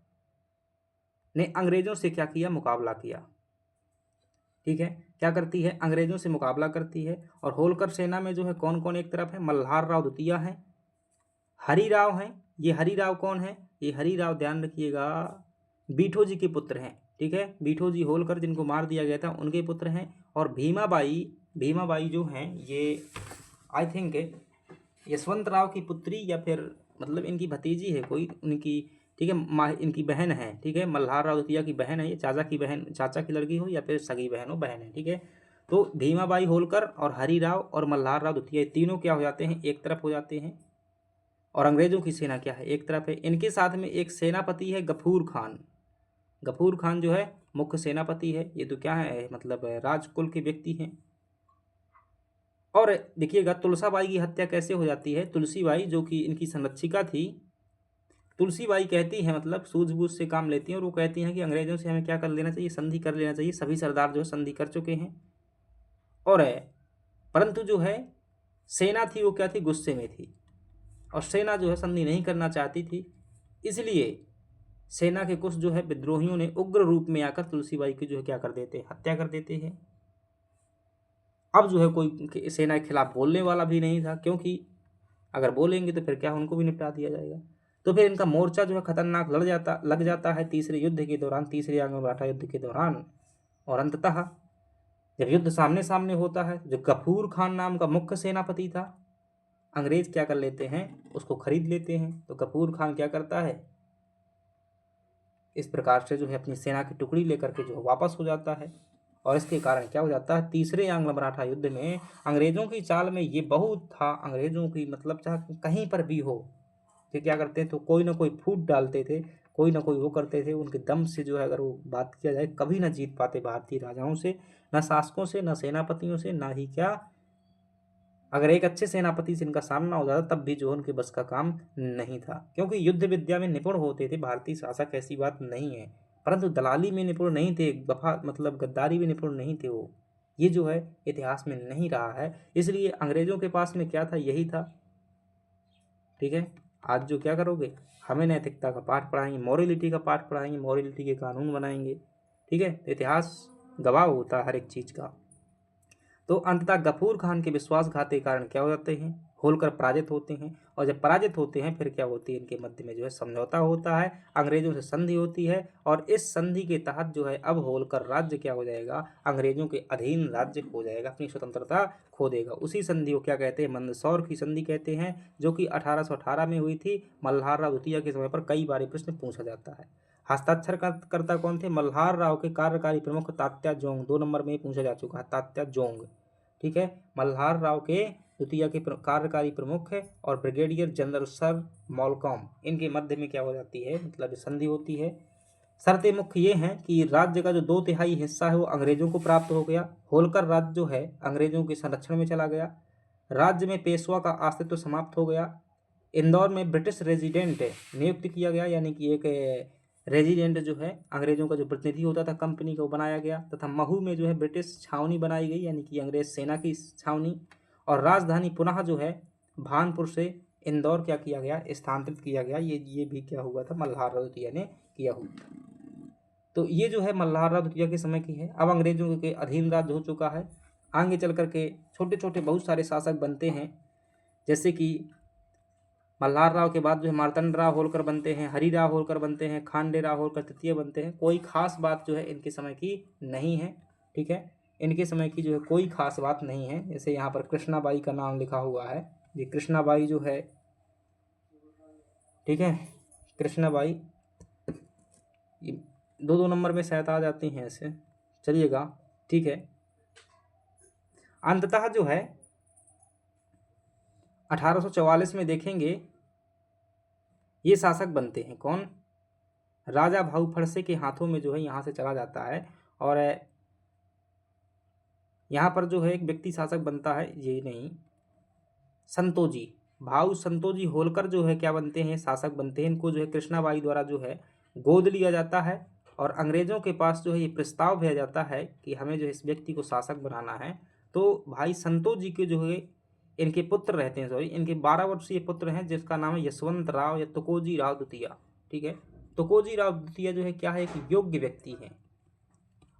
ने अंग्रेजों से क्या किया? मुकाबला किया, ठीक है। क्या करती है? अंग्रेजों से मुकाबला करती है। और होलकर सेना में जो है कौन कौन एक तरफ है? मल्हार राव द्वितीय है, हरिराव हैं। ये हरिराव कौन है? ये हरिराव ध्यान रखिएगा, बीठो जी के पुत्र हैं, ठीक है। बीठो जी होलकर जिनको मार दिया गया था उनके पुत्र हैं। और भीमाबाई जो हैं ये आई थिंक यशवंतराव की पुत्री या फिर मतलब इनकी भतीजी है कोई उनकी, ठीक है। इनकी बहन है, ठीक है। मल्हार राव द्वितीय की बहन है ये, चाचा की बहन, चाचा की लड़की हो या फिर सगी बहन हो, बहन है, ठीक है। तो भीमाबाई होलकर और हरिराव और मल्हार राव द्वितीय तीनों क्या हो जाते हैं, एक तरफ हो जाते हैं। और अंग्रेजों की सेना क्या है, एक तरफ है। इनके साथ में एक सेनापति है गफूर खान। गफूर खान जो है मुख्य सेनापति है। ये तो क्या है, मतलब राजकुल के व्यक्ति हैं। और देखिएगा तुलसाबाई की हत्या कैसे हो जाती है। तुलसीबाई जो कि इनकी संरक्षिका थी, तुलसीबाई कहती हैं, मतलब सूझबूझ से काम लेती हैं, और वो कहती हैं कि अंग्रेजों से हमें क्या कर लेना चाहिए, संधि कर लेना चाहिए। सभी सरदार जो है संधि कर चुके हैं। और परंतु जो है सेना थी वो क्या थी, गुस्से में थी, और सेना जो है संधि नहीं करना चाहती थी। इसलिए सेना के कुछ जो है विद्रोहियों ने उग्र रूप में आकर तुलसीबाई की जो है क्या कर देते हैं, हत्या कर देते हैं। अब जो है कोई सेना के खिलाफ बोलने वाला भी नहीं था, क्योंकि अगर बोलेंगे तो फिर क्या उनको भी निपटा दिया जाएगा। तो फिर इनका मोर्चा जो है खतरनाक लग जाता है तीसरे युद्ध के दौरान, तीसरे आंग्ल मराठा युद्ध के दौरान। और अंततः जब युद्ध सामने सामने होता है, जो गफूर खान नाम का मुख्य सेनापति था, अंग्रेज क्या कर लेते हैं, उसको खरीद लेते हैं। तो गफूर खान क्या करता है, इस प्रकार से जो है अपनी सेना की टुकड़ी लेकर के जो वापस हो जाता है। और इसके कारण क्या हो जाता है, तीसरे आंग्ल मराठा युद्ध में अंग्रेजों की चाल में ये बहुत था, अंग्रेजों की मतलब चाहे कहीं पर भी हो, ये क्या करते थे, तो कोई ना कोई फूट डालते थे, कोई ना कोई वो करते थे। उनके दम से जो है अगर वो बात किया जाए, कभी ना जीत पाते भारतीय राजाओं से, न शासकों से, न सेनापतियों से, ना ही क्या, अगर एक अच्छे सेनापति से इनका सामना हो जाता तब भी जो उनके बस का काम नहीं था। क्योंकि युद्ध विद्या में निपुण होते थे भारतीय शासक, ऐसी बात नहीं है, परंतु दलाली में निपुण नहीं थे, वफा मतलब गद्दारी में निपुण नहीं थे वो। ये जो है इतिहास में नहीं रहा है। इसलिए अंग्रेजों के पास में क्या था, यही था, ठीक है। आज जो क्या करोगे, हमें नैतिकता का पाठ पढ़ाएंगे, मॉरलिटी का पाठ पढ़ाएंगे, मॉरलिटी के कानून बनाएंगे, ठीक है। तो इतिहास गवाह होता है हर एक चीज़ का। तो अंततः गफूर खान के विश्वासघात के कारण क्या हो जाते हैं, होलकर पराजित होते हैं। और जब पराजित होते हैं फिर क्या होती है, इनके मध्य में जो है समझौता होता है, अंग्रेजों से संधि होती है। और इस संधि के तहत जो है अब होलकर राज्य क्या हो जाएगा, अंग्रेजों के अधीन राज्य हो जाएगा, अपनी स्वतंत्रता खो देगा। उसी संधि को क्या कहते हैं, मंदसौर की संधि कहते हैं, जो कि 1818 में हुई थी। मल्हार राव द्वितीय के समय पर कई बार प्रश्न पूछा जाता है। हस्ताक्षर करता कौन थे, मल्हार राव के कार्यकारी प्रमुख तात्या जोंग, 2 नंबर में पूछा जा चुका है, तात्या जोंग, ठीक है। मल्हार राव के द्वितीय के कार्यकारी प्रमुख है और ब्रिगेडियर जनरल सर मॉलकॉम, इनके मध्य में क्या हो जाती है, मतलब संधि होती है। शर्तें मुख्य ये हैं कि राज्य का जो 2/3 हिस्सा है वो अंग्रेजों को प्राप्त हो गया, होलकर राज्य जो है अंग्रेजों के संरक्षण में चला गया, राज्य में पेशवा का अस्तित्व समाप्त हो गया, इंदौर में ब्रिटिश रेजिडेंट नियुक्त किया गया, यानी कि एक रेजिडेंट जो है अंग्रेजों का जो प्रतिनिधि होता था कंपनी का, वो बनाया गया, तथा महू में जो है ब्रिटिश छावनी बनाई गई, यानी कि अंग्रेज सेना की छावनी। और राजधानी पुनः जो है भानपुर से इंदौर क्या किया गया, स्थानांतरित किया गया। ये भी क्या हुआ था, मल्हार राव द्वितीय ने किया हुआ था। तो ये जो है मल्हार राव द्वितीय के समय की है। अब अंग्रेजों के अधीन राज्य हो चुका है। आगे चल करके छोटे छोटे बहुत सारे शासक बनते हैं, जैसे कि मल्हार राव के बाद जो है मार्तंड राव होलकर बनते हैं, हरि राव होलकर बनते हैं, खांडे राव होलकर तृतीय बनते हैं। कोई खास बात जो है इनके समय की नहीं है, ठीक है। इनके समय की जो है कोई खास बात नहीं है। जैसे यहाँ पर कृष्णाबाई का नाम लिखा हुआ है, ये कृष्णाबाई जो है, ठीक है, कृष्णाबाई, ये 2-2 नंबर में शायद आ जाती हैं ऐसे, चलिएगा, ठीक है। अंततः जो है 1844 में देखेंगे ये शासक बनते हैं कौन, राजा भाऊ फड़से के हाथों में जो है यहाँ से चला जाता है। और यहाँ पर जो है एक व्यक्ति शासक बनता है, ये नहीं, संतोजी, भाऊ संतोजी होलकर जो है क्या बनते हैं, शासक बनते हैं। इनको जो है कृष्णाबाई द्वारा जो है गोद लिया जाता है, और अंग्रेजों के पास जो है ये प्रस्ताव भेजा जाता है कि हमें जो है इस व्यक्ति को शासक बनाना है। तो भाई संतोजी के जो है इनके पुत्र रहते हैं, सॉरी, इनके 12 वर्षीय पुत्र हैं, जिसका नाम है यशवंत राव या तुकोजी राव द्वितीय, ठीक है। तुकोजी राव द्वितीय जो है क्या है, एक योग्य व्यक्ति है।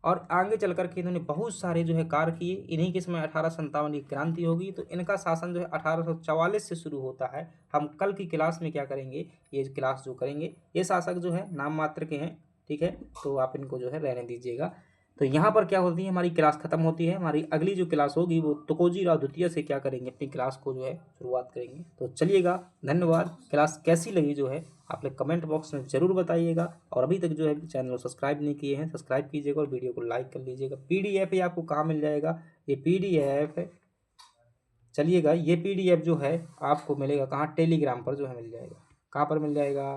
और आगे चल कर के इन्होंने बहुत सारे जो है कार्य किए। इन्हीं के समय 1857 की क्रांति होगी। तो इनका शासन जो है 1844 से शुरू होता है। हम कल की क्लास में क्या करेंगे, ये क्लास जो करेंगे, ये शासक जो है नाम मात्र के हैं, ठीक है, तो आप इनको जो है रहने दीजिएगा। तो यहाँ पर क्या होती है, हमारी क्लास खत्म होती है। हमारी अगली जो क्लास होगी वो तुकोजी राव द्वितीय से क्या करेंगे, अपनी क्लास को जो है शुरुआत करेंगे। तो चलिएगा, धन्यवाद। क्लास कैसी लगी जो है आप लोग कमेंट बॉक्स में ज़रूर बताइएगा, और अभी तक जो है चैनल को सब्सक्राइब नहीं किए हैं सब्सक्राइब कीजिएगा और वीडियो को लाइक कर लीजिएगा। PDF ये आपको कहाँ मिल जाएगा, ये PDF चलिएगा, ये PDF जो है आपको मिलेगा कहाँ, टेलीग्राम पर जो है मिल जाएगा। कहाँ पर मिल जाएगा,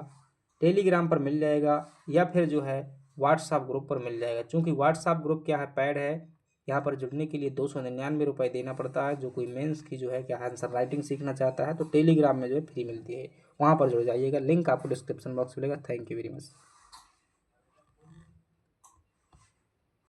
टेलीग्राम पर मिल जाएगा, या फिर जो है व्हाट्सएप ग्रुप पर मिल जाएगा। चूँकि व्हाट्सएप ग्रुप क्या है, पैड है, यहाँ पर जुड़ने के लिए 299 रुपये देना पड़ता है। जो कोई मेंस की जो है क्या आंसर राइटिंग सीखना चाहता है तो टेलीग्राम में जो है फ्री मिलती है, वहाँ पर जुड़ जाइएगा। लिंक आपको डिस्क्रिप्शन बॉक्स में मिलेगा। Thank you very much.